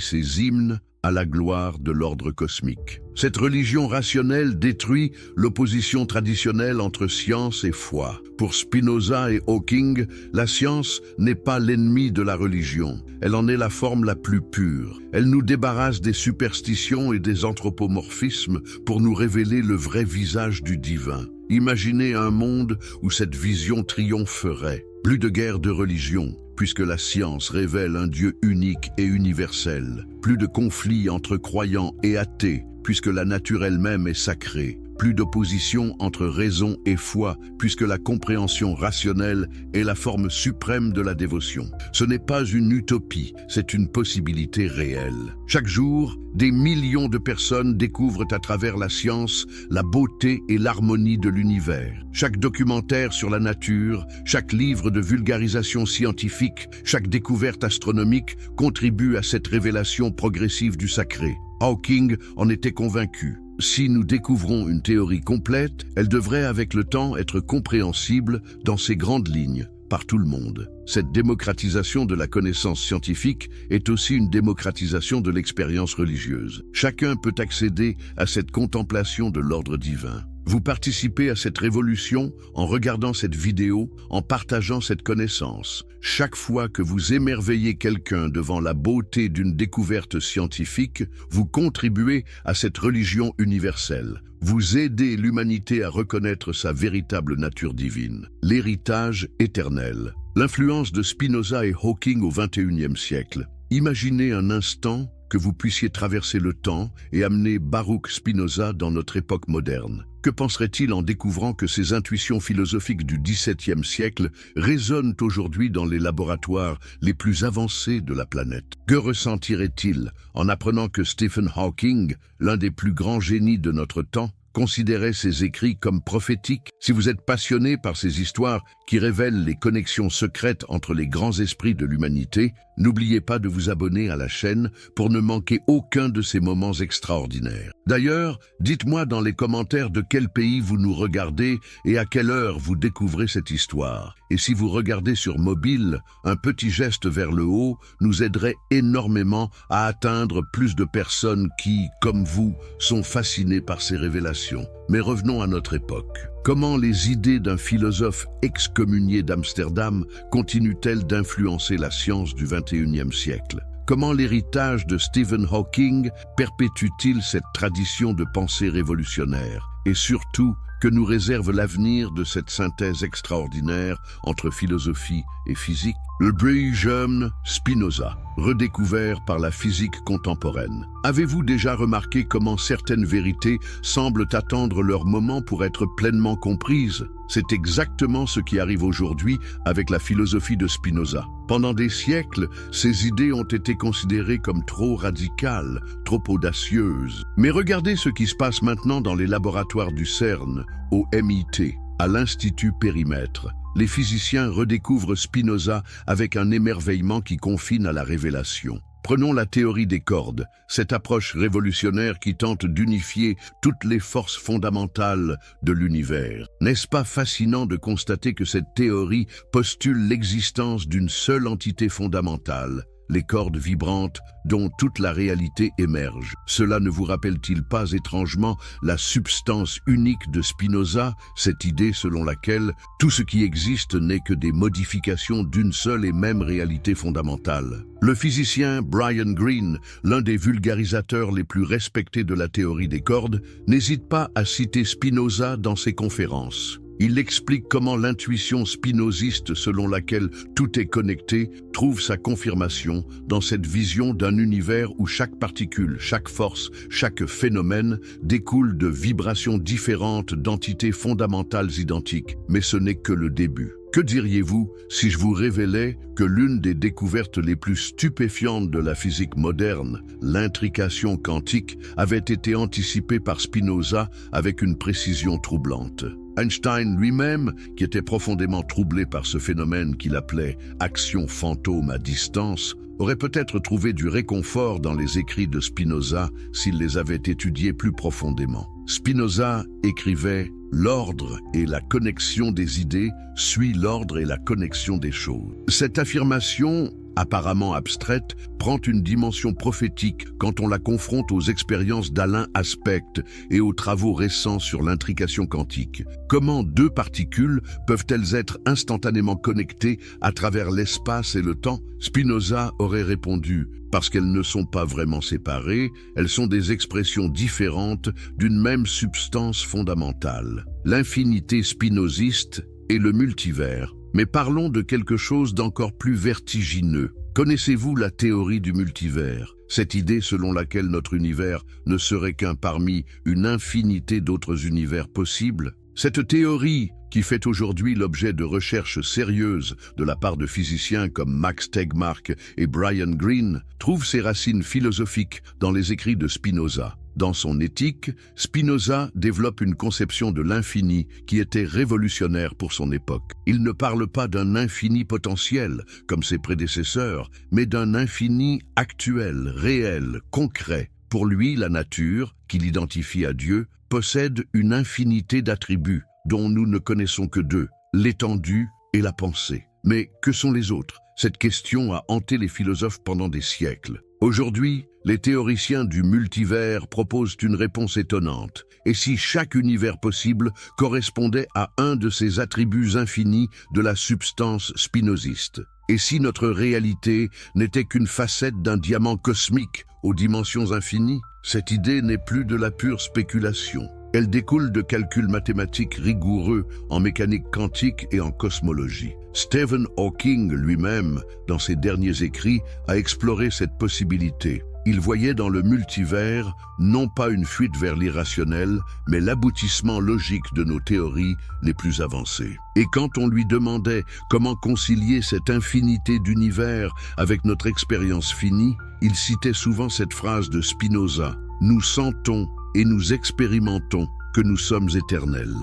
A: ses hymnes à la gloire de l'ordre cosmique. Cette religion rationnelle détruit l'opposition traditionnelle entre science et foi. Pour Spinoza et Hawking, la science n'est pas l'ennemi de la religion. Elle en est la forme la plus pure. Elle nous débarrasse des superstitions et des anthropomorphismes pour nous révéler le vrai visage du divin. Imaginez un monde où cette vision triompherait. Plus de guerre de religion, puisque la science révèle un Dieu unique et universel. Plus de conflits entre croyants et athées, puisque la nature elle-même est sacrée. Plus d'opposition entre raison et foi, puisque la compréhension rationnelle est la forme suprême de la dévotion. Ce n'est pas une utopie, c'est une possibilité réelle. Chaque jour, des millions de personnes découvrent à travers la science la beauté et l'harmonie de l'univers. Chaque documentaire sur la nature, chaque livre de vulgarisation scientifique, chaque découverte astronomique contribue à cette révélation progressive du sacré. Hawking en était convaincu. Si nous découvrons une théorie complète, elle devrait avec le temps être compréhensible dans ses grandes lignes par tout le monde. Cette démocratisation de la connaissance scientifique est aussi une démocratisation de l'expérience religieuse. Chacun peut accéder à cette contemplation de l'ordre divin. Vous participez à cette révolution en regardant cette vidéo, en partageant cette connaissance. Chaque fois que vous émerveillez quelqu'un devant la beauté d'une découverte scientifique, vous contribuez à cette religion universelle. Vous aidez l'humanité à reconnaître sa véritable nature divine. L'héritage éternel. L'influence de Spinoza et Hawking au XXIe siècle. Imaginez un instant que vous puissiez traverser le temps et amener Baruch Spinoza dans notre époque moderne. Que penserait-il en découvrant que ces intuitions philosophiques du XVIIe siècle résonnent aujourd'hui dans les laboratoires les plus avancés de la planète? Que ressentirait-il en apprenant que Stephen Hawking, l'un des plus grands génies de notre temps, considérait ses écrits comme prophétiques? Si vous êtes passionné par ces histoires qui révèlent les connexions secrètes entre les grands esprits de l'humanité, n'oubliez pas de vous abonner à la chaîne pour ne manquer aucun de ces moments extraordinaires. D'ailleurs, dites-moi dans les commentaires de quel pays vous nous regardez et à quelle heure vous découvrez cette histoire. Et si vous regardez sur mobile, un petit geste vers le haut nous aiderait énormément à atteindre plus de personnes qui, comme vous, sont fascinées par ces révélations. Mais revenons à notre époque. Comment les idées d'un philosophe excommunié d'Amsterdam continuent-elles d'influencer la science du XXIe siècle? Comment l'héritage de Stephen Hawking perpétue-t-il cette tradition de pensée révolutionnaire? Et surtout, que nous réserve l'avenir de cette synthèse extraordinaire entre philosophie et physique? Le brillant jeune Spinoza, redécouvert par la physique contemporaine. Avez-vous déjà remarqué comment certaines vérités semblent attendre leur moment pour être pleinement comprises? C'est exactement ce qui arrive aujourd'hui avec la philosophie de Spinoza. Pendant des siècles, ces idées ont été considérées comme trop radicales, trop audacieuses. Mais regardez ce qui se passe maintenant dans les laboratoires du CERN, au MIT, à l'Institut Périmètre. Les physiciens redécouvrent Spinoza avec un émerveillement qui confine à la révélation. Prenons la théorie des cordes, cette approche révolutionnaire qui tente d'unifier toutes les forces fondamentales de l'univers. N'est-ce pas fascinant de constater que cette théorie postule l'existence d'une seule entité fondamentale, les cordes vibrantes dont toute la réalité émerge. Cela ne vous rappelle-t-il pas étrangement la substance unique de Spinoza, cette idée selon laquelle tout ce qui existe n'est que des modifications d'une seule et même réalité fondamentale? Le physicien Brian Greene, l'un des vulgarisateurs les plus respectés de la théorie des cordes, n'hésite pas à citer Spinoza dans ses conférences. Il explique comment l'intuition spinoziste selon laquelle tout est connecté trouve sa confirmation dans cette vision d'un univers où chaque particule, chaque force, chaque phénomène découle de vibrations différentes d'entités fondamentales identiques. Mais ce n'est que le début. Que diriez-vous si je vous révélais que l'une des découvertes les plus stupéfiantes de la physique moderne, l'intrication quantique, avait été anticipée par Spinoza avec une précision troublante? Einstein lui-même, qui était profondément troublé par ce phénomène qu'il appelait « action fantôme à distance », aurait peut-être trouvé du réconfort dans les écrits de Spinoza s'il les avait étudiés plus profondément. Spinoza écrivait « L'ordre et la connexion des idées suit l'ordre et la connexion des choses ». Cette affirmation, apparemment abstraite, prend une dimension prophétique quand on la confronte aux expériences d'Alain Aspect et aux travaux récents sur l'intrication quantique. Comment deux particules peuvent-elles être instantanément connectées à travers l'espace et le temps? Spinoza aurait répondu « Parce qu'elles ne sont pas vraiment séparées, elles sont des expressions différentes d'une même substance fondamentale. » L'infinité spinoziste et le multivers. Mais parlons de quelque chose d'encore plus vertigineux. Connaissez-vous la théorie du multivers? Cette idée selon laquelle notre univers ne serait qu'un parmi une infinité d'autres univers possibles? Cette théorie, qui fait aujourd'hui l'objet de recherches sérieuses de la part de physiciens comme Max Tegmark et Brian Greene, trouve ses racines philosophiques dans les écrits de Spinoza. Dans son Éthique, Spinoza développe une conception de l'infini qui était révolutionnaire pour son époque. Il ne parle pas d'un infini potentiel, comme ses prédécesseurs, mais d'un infini actuel, réel, concret. Pour lui, la nature, qu'il identifie à Dieu, possède une infinité d'attributs, dont nous ne connaissons que deux, l'étendue et la pensée. Mais que sont les autres? Cette question a hanté les philosophes pendant des siècles. Aujourd'hui, les théoriciens du multivers proposent une réponse étonnante. Et si chaque univers possible correspondait à un de ces attributs infinis de la substance spinoziste? Et si notre réalité n'était qu'une facette d'un diamant cosmique aux dimensions infinies? Cette idée n'est plus de la pure spéculation. Elle découle de calculs mathématiques rigoureux en mécanique quantique et en cosmologie. Stephen Hawking lui-même, dans ses derniers écrits, a exploré cette possibilité. Il voyait dans le multivers non pas une fuite vers l'irrationnel, mais l'aboutissement logique de nos théories les plus avancées. Et quand on lui demandait comment concilier cette infinité d'univers avec notre expérience finie, il citait souvent cette phrase de Spinoza: « Nous sentons et nous expérimentons que nous sommes éternels. »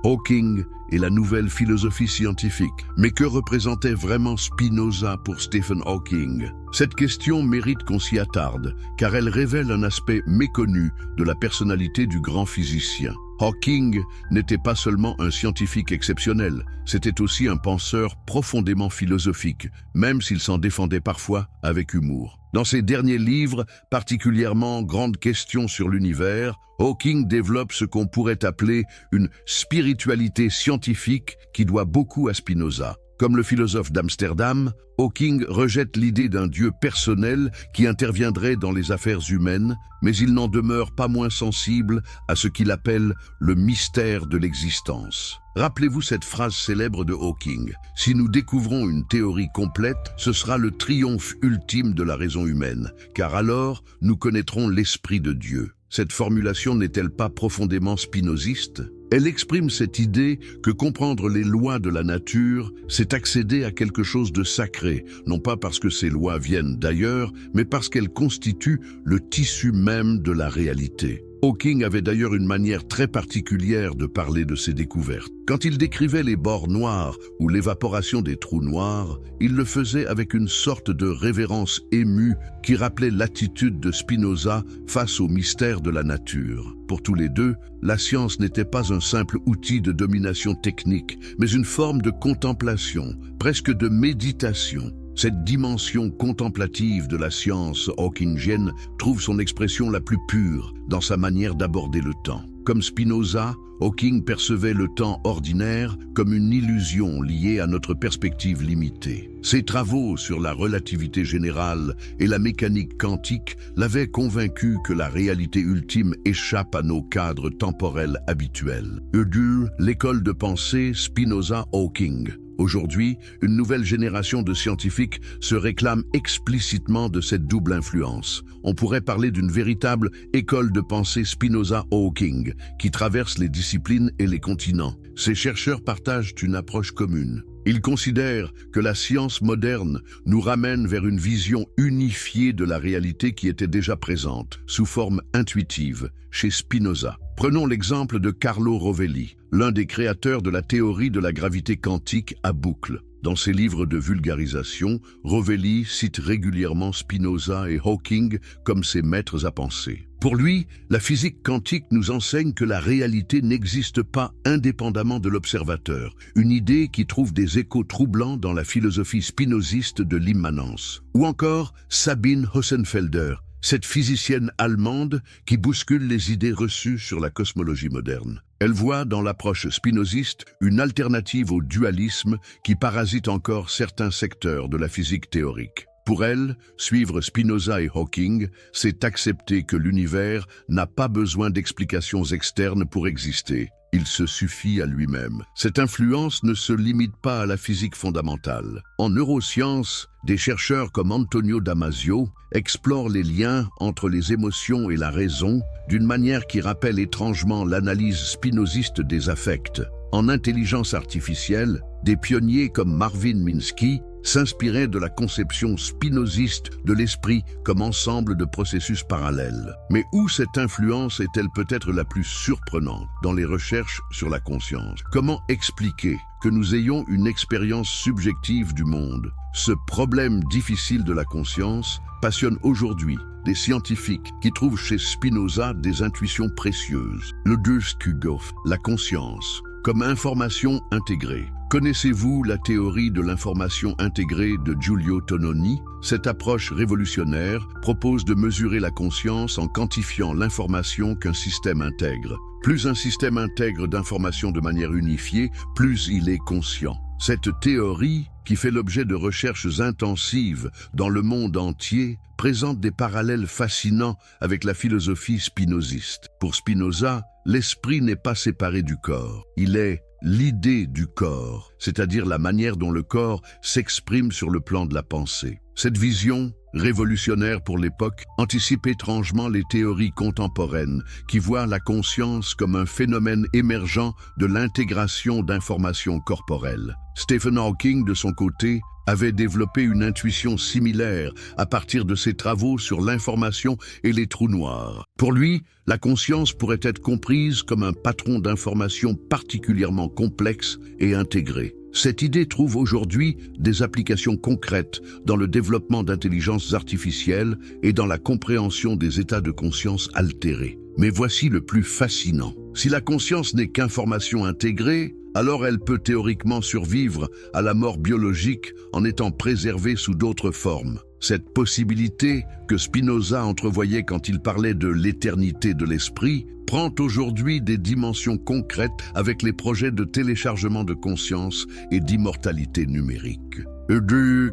A: Hawking et la nouvelle philosophie scientifique. Mais que représentait vraiment Spinoza pour Stephen Hawking? Cette question mérite qu'on s'y attarde, car elle révèle un aspect méconnu de la personnalité du grand physicien. Hawking n'était pas seulement un scientifique exceptionnel, c'était aussi un penseur profondément philosophique, même s'il s'en défendait parfois avec humour. Dans ses derniers livres, particulièrement Grandes questions sur l'univers, Hawking développe ce qu'on pourrait appeler une spiritualité scientifique qui doit beaucoup à Spinoza. Comme le philosophe d'Amsterdam, Hawking rejette l'idée d'un Dieu personnel qui interviendrait dans les affaires humaines, mais il n'en demeure pas moins sensible à ce qu'il appelle le mystère de l'existence. Rappelez-vous cette phrase célèbre de Hawking: « Si nous découvrons une théorie complète, ce sera le triomphe ultime de la raison humaine, car alors nous connaîtrons l'esprit de Dieu. » Cette formulation n'est-elle pas profondément spinoziste? Elle exprime cette idée que comprendre les lois de la nature, c'est accéder à quelque chose de sacré, non pas parce que ces lois viennent d'ailleurs, mais parce qu'elles constituent le tissu même de la réalité. Hawking avait d'ailleurs une manière très particulière de parler de ses découvertes. Quand il décrivait les bords noirs ou l'évaporation des trous noirs, il le faisait avec une sorte de révérence émue qui rappelait l'attitude de Spinoza face au mystère de la nature. Pour tous les deux, la science n'était pas un simple outil de domination technique, mais une forme de contemplation, presque de méditation. Cette dimension contemplative de la science hawkingienne trouve son expression la plus pure dans sa manière d'aborder le temps. Comme Spinoza, Hawking percevait le temps ordinaire comme une illusion liée à notre perspective limitée. Ses travaux sur la relativité générale et la mécanique quantique l'avaient convaincu que la réalité ultime échappe à nos cadres temporels habituels. L'école de pensée Spinoza-Hawking. Aujourd'hui, une nouvelle génération de scientifiques se réclame explicitement de cette double influence. On pourrait parler d'une véritable école de pensée Spinoza-Hawking qui traverse les disciplines et les continents. Ces chercheurs partagent une approche commune. Ils considèrent que la science moderne nous ramène vers une vision unifiée de la réalité qui était déjà présente, sous forme intuitive, chez Spinoza. Prenons l'exemple de Carlo Rovelli, l'un des créateurs de la théorie de la gravité quantique à boucle. Dans ses livres de vulgarisation, Rovelli cite régulièrement Spinoza et Hawking comme ses maîtres à penser. Pour lui, la physique quantique nous enseigne que la réalité n'existe pas indépendamment de l'observateur, une idée qui trouve des échos troublants dans la philosophie spinoziste de l'immanence. Ou encore Sabine Hossenfelder, cette physicienne allemande qui bouscule les idées reçues sur la cosmologie moderne. Elle voit dans l'approche spinoziste une alternative au dualisme qui parasite encore certains secteurs de la physique théorique. Pour elle, suivre Spinoza et Hawking, c'est accepter que l'univers n'a pas besoin d'explications externes pour exister. Il se suffit à lui-même. Cette influence ne se limite pas à la physique fondamentale. En neurosciences, des chercheurs comme Antonio Damasio explorent les liens entre les émotions et la raison d'une manière qui rappelle étrangement l'analyse spinoziste des affects. En intelligence artificielle, des pionniers comme Marvin Minsky s'inspiraient de la conception spinoziste de l'esprit comme ensemble de processus parallèles. Mais où cette influence est-elle peut-être la plus surprenante dans les recherches sur la conscience? Comment expliquer que nous ayons une expérience subjective du monde? Ce problème difficile de la conscience passionne aujourd'hui des scientifiques qui trouvent chez Spinoza des intuitions précieuses. Le Kugoff, la conscience, comme information intégrée. Connaissez-vous la théorie de l'information intégrée de Giulio Tononi? Cette approche révolutionnaire propose de mesurer la conscience en quantifiant l'information qu'un système intègre. Plus un système intègre d'informations de manière unifiée, plus il est conscient. Cette théorie, qui fait l'objet de recherches intensives dans le monde entier, présente des parallèles fascinants avec la philosophie spinoziste. Pour Spinoza, l'esprit n'est pas séparé du corps. Il est l'idée du corps, c'est-à-dire la manière dont le corps s'exprime sur le plan de la pensée. Cette vision, révolutionnaire pour l'époque, anticipe étrangement les théories contemporaines qui voient la conscience comme un phénomène émergent de l'intégration d'informations corporelles. Stephen Hawking, de son côté, avait développé une intuition similaire à partir de ses travaux sur l'information et les trous noirs. Pour lui, la conscience pourrait être comprise comme un patron d'informations particulièrement complexe et intégré. Cette idée trouve aujourd'hui des applications concrètes dans le développement d'intelligences artificielles et dans la compréhension des états de conscience altérés. Mais voici le plus fascinant. Si la conscience n'est qu'information intégrée, alors elle peut théoriquement survivre à la mort biologique en étant préservée sous d'autres formes. Cette possibilité, que Spinoza entrevoyait quand il parlait de l'éternité de l'esprit, prend aujourd'hui des dimensions concrètes avec les projets de téléchargement de conscience et d'immortalité numérique.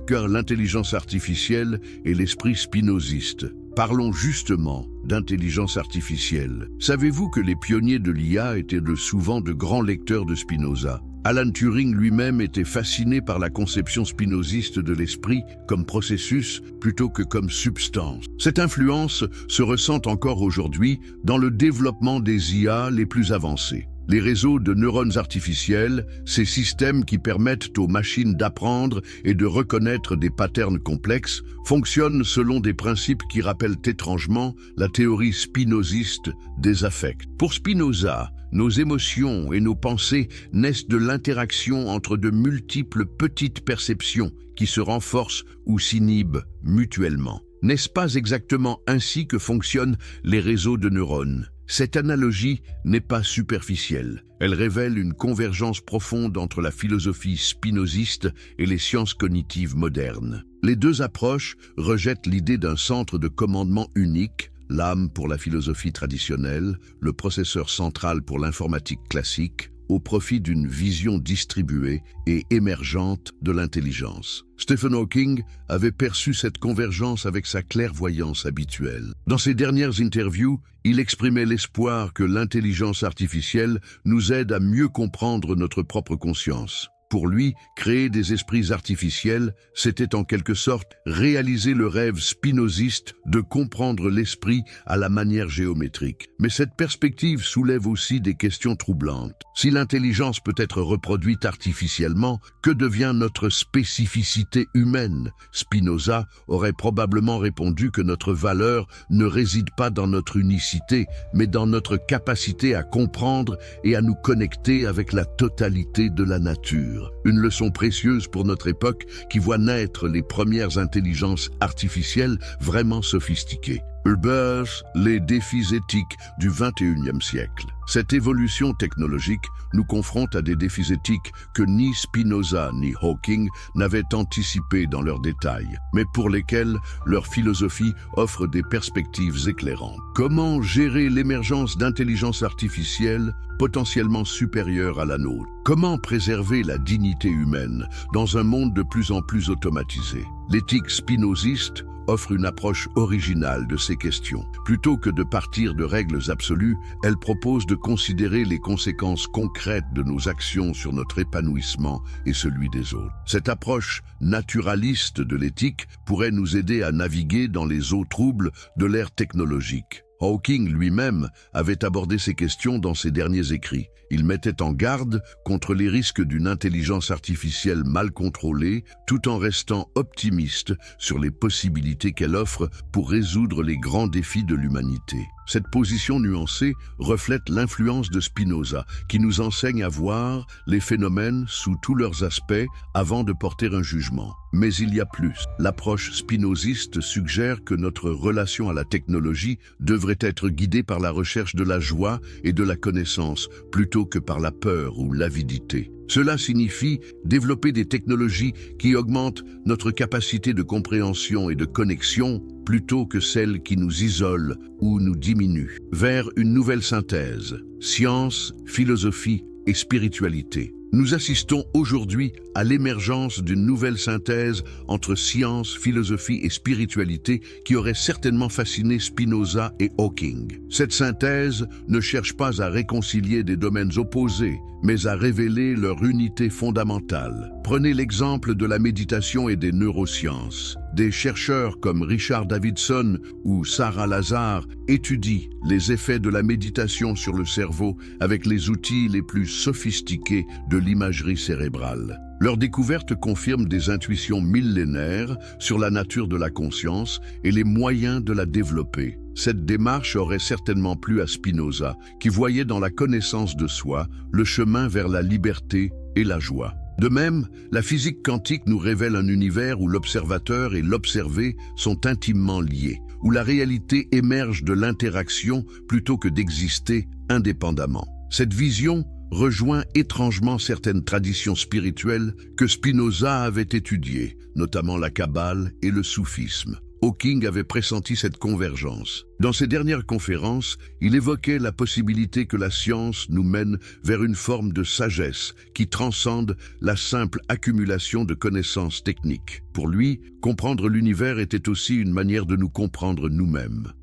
A: Car l'intelligence artificielle et l'esprit spinoziste. Parlons justement d'intelligence artificielle. Savez-vous que les pionniers de l'IA étaient souvent de grands lecteurs de Spinoza? Alan Turing lui-même était fasciné par la conception spinoziste de l'esprit comme processus plutôt que comme substance. Cette influence se ressent encore aujourd'hui dans le développement des IA les plus avancés. Les réseaux de neurones artificiels, ces systèmes qui permettent aux machines d'apprendre et de reconnaître des patterns complexes, fonctionnent selon des principes qui rappellent étrangement la théorie spinoziste des affects. Pour Spinoza, nos émotions et nos pensées naissent de l'interaction entre de multiples petites perceptions qui se renforcent ou s'inhibent mutuellement. N'est-ce pas exactement ainsi que fonctionnent les réseaux de neurones? Cette analogie n'est pas superficielle. Elle révèle une convergence profonde entre la philosophie spinoziste et les sciences cognitives modernes. Les deux approches rejettent l'idée d'un centre de commandement unique, l'âme pour la philosophie traditionnelle, le processeur central pour l'informatique classique, au profit d'une vision distribuée et émergente de l'intelligence. Stephen Hawking avait perçu cette convergence avec sa clairvoyance habituelle. Dans ses dernières interviews, il exprimait l'espoir que l'intelligence artificielle nous aide à mieux comprendre notre propre conscience. Pour lui, créer des esprits artificiels, c'était en quelque sorte réaliser le rêve spinoziste de comprendre l'esprit à la manière géométrique. Mais cette perspective soulève aussi des questions troublantes. Si l'intelligence peut être reproduite artificiellement, que devient notre spécificité humaine? Spinoza aurait probablement répondu que notre valeur ne réside pas dans notre unicité, mais dans notre capacité à comprendre et à nous connecter avec la totalité de la nature. Une leçon précieuse pour notre époque qui voit naître les premières intelligences artificielles vraiment sophistiquées. Hubers, les défis éthiques du XXIe siècle. Cette évolution technologique nous confronte à des défis éthiques que ni Spinoza ni Hawking n'avaient anticipés dans leurs détails, mais pour lesquels leur philosophie offre des perspectives éclairantes. Comment gérer l'émergence d'intelligence artificielle potentiellement supérieure à la nôtre? Comment préserver la dignité humaine dans un monde de plus en plus automatisé? L'éthique spinoziste offre une approche originale de ces questions. Plutôt que de partir de règles absolues, elle propose de considérer les conséquences concrètes de nos actions sur notre épanouissement et celui des autres. Cette approche naturaliste de l'éthique pourrait nous aider à naviguer dans les eaux troubles de l'ère technologique. Hawking lui-même avait abordé ces questions dans ses derniers écrits. Il mettait en garde contre les risques d'une intelligence artificielle mal contrôlée, tout en restant optimiste sur les possibilités qu'elle offre pour résoudre les grands défis de l'humanité. Cette position nuancée reflète l'influence de Spinoza, qui nous enseigne à voir les phénomènes sous tous leurs aspects avant de porter un jugement. Mais il y a plus. L'approche spinoziste suggère que notre relation à la technologie devrait être guidée par la recherche de la joie et de la connaissance, plutôt que par la peur ou l'avidité. Cela signifie développer des technologies qui augmentent notre capacité de compréhension et de connexion plutôt que celles qui nous isolent ou nous diminuent. Vers une nouvelle synthèse, science, philosophie et spiritualité. Nous assistons aujourd'hui à l'émergence d'une nouvelle synthèse entre science, philosophie et spiritualité qui aurait certainement fasciné Spinoza et Hawking. Cette synthèse ne cherche pas à réconcilier des domaines opposés, mais à révéler leur unité fondamentale. Prenez l'exemple de la méditation et des neurosciences. Des chercheurs comme Richard Davidson ou Sarah Lazar étudient les effets de la méditation sur le cerveau avec les outils les plus sophistiqués de l'imagerie cérébrale. Leur découverte confirme des intuitions millénaires sur la nature de la conscience et les moyens de la développer. Cette démarche aurait certainement plu à Spinoza, qui voyait dans la connaissance de soi le chemin vers la liberté et la joie. De même, la physique quantique nous révèle un univers où l'observateur et l'observé sont intimement liés, où la réalité émerge de l'interaction plutôt que d'exister indépendamment. Cette vision rejoint étrangement certaines traditions spirituelles que Spinoza avait étudiées, notamment la Kabbale et le soufisme. Hawking avait pressenti cette convergence. Dans ses dernières conférences, il évoquait la possibilité que la science nous mène vers une forme de sagesse qui transcende la simple accumulation de connaissances techniques. Pour lui, comprendre l'univers était aussi une manière de nous comprendre nous-mêmes.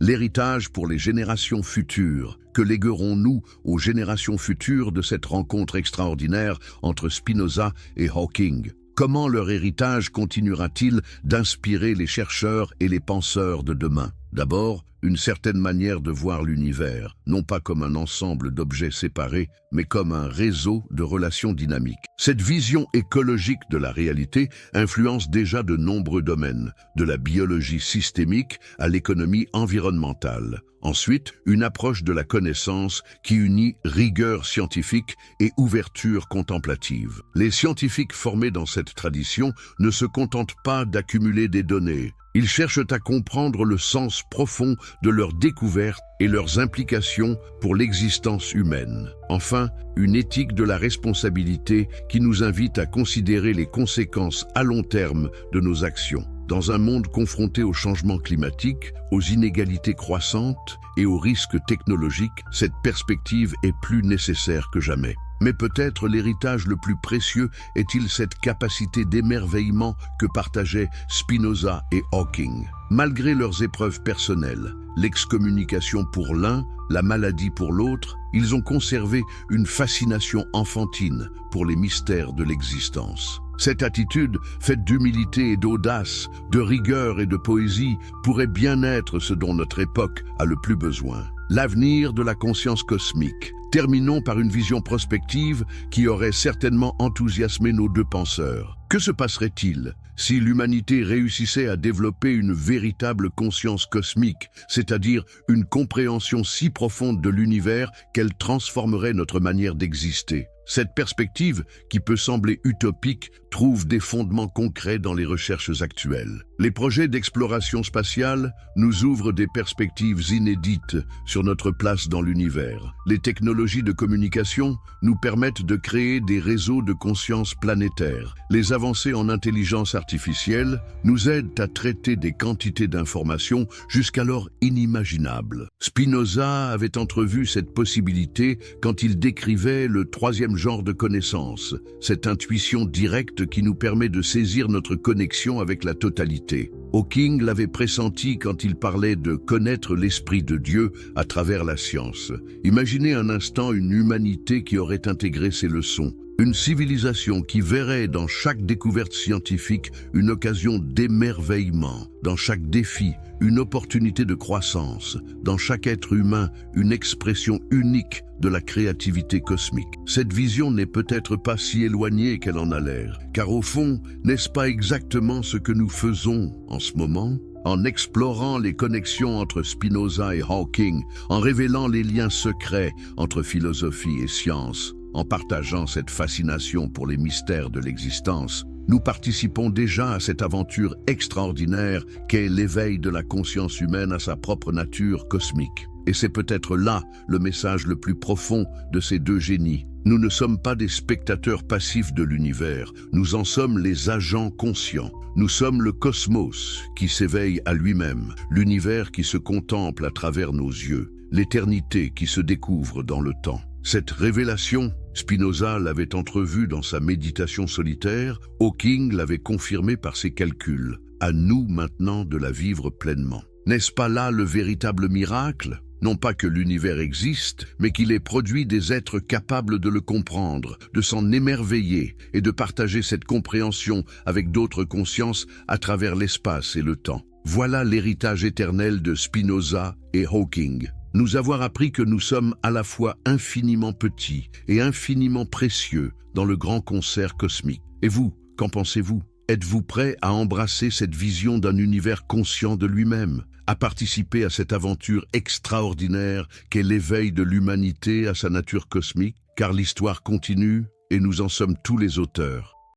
A: L'héritage pour les générations futures. Que léguerons-nous aux générations futures de cette rencontre extraordinaire entre Spinoza et Hawking ? Comment leur héritage continuera-t-il d'inspirer les chercheurs et les penseurs de demain? D'abord, une certaine manière de voir l'univers, non pas comme un ensemble d'objets séparés, mais comme un réseau de relations dynamiques. Cette vision écologique de la réalité influence déjà de nombreux domaines, de la biologie systémique à l'économie environnementale. Ensuite, une approche de la connaissance qui unit rigueur scientifique et ouverture contemplative. Les scientifiques formés dans cette tradition ne se contentent pas d'accumuler des données, Ils cherchent à comprendre le sens profond de leurs découvertes et leurs implications pour l'existence humaine. Enfin, une éthique de la responsabilité qui nous invite à considérer les conséquences à long terme de nos actions. Dans un monde confronté au changement climatique, aux inégalités croissantes et aux risques technologiques, cette perspective est plus nécessaire que jamais. Mais peut-être l'héritage le plus précieux est-il cette capacité d'émerveillement que partageaient Spinoza et Hawking. Malgré leurs épreuves personnelles, l'excommunication pour l'un, la maladie pour l'autre, ils ont conservé une fascination enfantine pour les mystères de l'existence. Cette attitude, faite d'humilité et d'audace, de rigueur et de poésie, pourrait bien être ce dont notre époque a le plus besoin. L'avenir de la conscience cosmique. Terminons par une vision prospective qui aurait certainement enthousiasmé nos deux penseurs. Que se passerait-il si l'humanité réussissait à développer une véritable conscience cosmique, c'est-à-dire une compréhension si profonde de l'univers qu'elle transformerait notre manière d'exister? Cette perspective, qui peut sembler utopique, trouve des fondements concrets dans les recherches actuelles. Les projets d'exploration spatiale nous ouvrent des perspectives inédites sur notre place dans l'univers. Les technologies de communication nous permettent de créer des réseaux de conscience planétaires. Les avancées en intelligence artificielle nous aident à traiter des quantités d'informations jusqu'alors inimaginables. Spinoza avait entrevu cette possibilité quand il décrivait le troisième genre de connaissance, cette intuition directe qui nous permet de saisir notre connexion avec la totalité. Hawking l'avait pressenti quand il parlait de connaître l'esprit de Dieu à travers la science. Imaginez un instant une humanité qui aurait intégré ces leçons. Une civilisation qui verrait dans chaque découverte scientifique une occasion d'émerveillement, dans chaque défi une opportunité de croissance, dans chaque être humain une expression unique de la créativité cosmique. Cette vision n'est peut-être pas si éloignée qu'elle en a l'air, car au fond, n'est-ce pas exactement ce que nous faisons en ce moment ? En explorant les connexions entre Spinoza et Hawking, en révélant les liens secrets entre philosophie et science, en partageant cette fascination pour les mystères de l'existence, nous participons déjà à cette aventure extraordinaire qu'est l'éveil de la conscience humaine à sa propre nature cosmique. Et c'est peut-être là le message le plus profond de ces deux génies. Nous ne sommes pas des spectateurs passifs de l'univers, nous en sommes les agents conscients. Nous sommes le cosmos qui s'éveille à lui-même, l'univers qui se contemple à travers nos yeux, l'éternité qui se découvre dans le temps. Cette révélation, Spinoza l'avait entrevue dans sa méditation solitaire, Hawking l'avait confirmée par ses calculs. À nous maintenant de la vivre pleinement. N'est-ce pas là le véritable miracle ? Non pas que l'univers existe, mais qu'il ait produit des êtres capables de le comprendre, de s'en émerveiller et de partager cette compréhension avec d'autres consciences à travers l'espace et le temps. Voilà l'héritage éternel de Spinoza et Hawking. Nous avoir appris que nous sommes à la fois infiniment petits et infiniment précieux dans le grand concert cosmique. Et vous, qu'en pensez-vous ? Êtes-vous prêt à embrasser cette vision d'un univers conscient de lui-même, à participer à cette aventure extraordinaire qu'est l'éveil de l'humanité à sa nature cosmique, car l'histoire continue et nous en sommes tous les auteurs.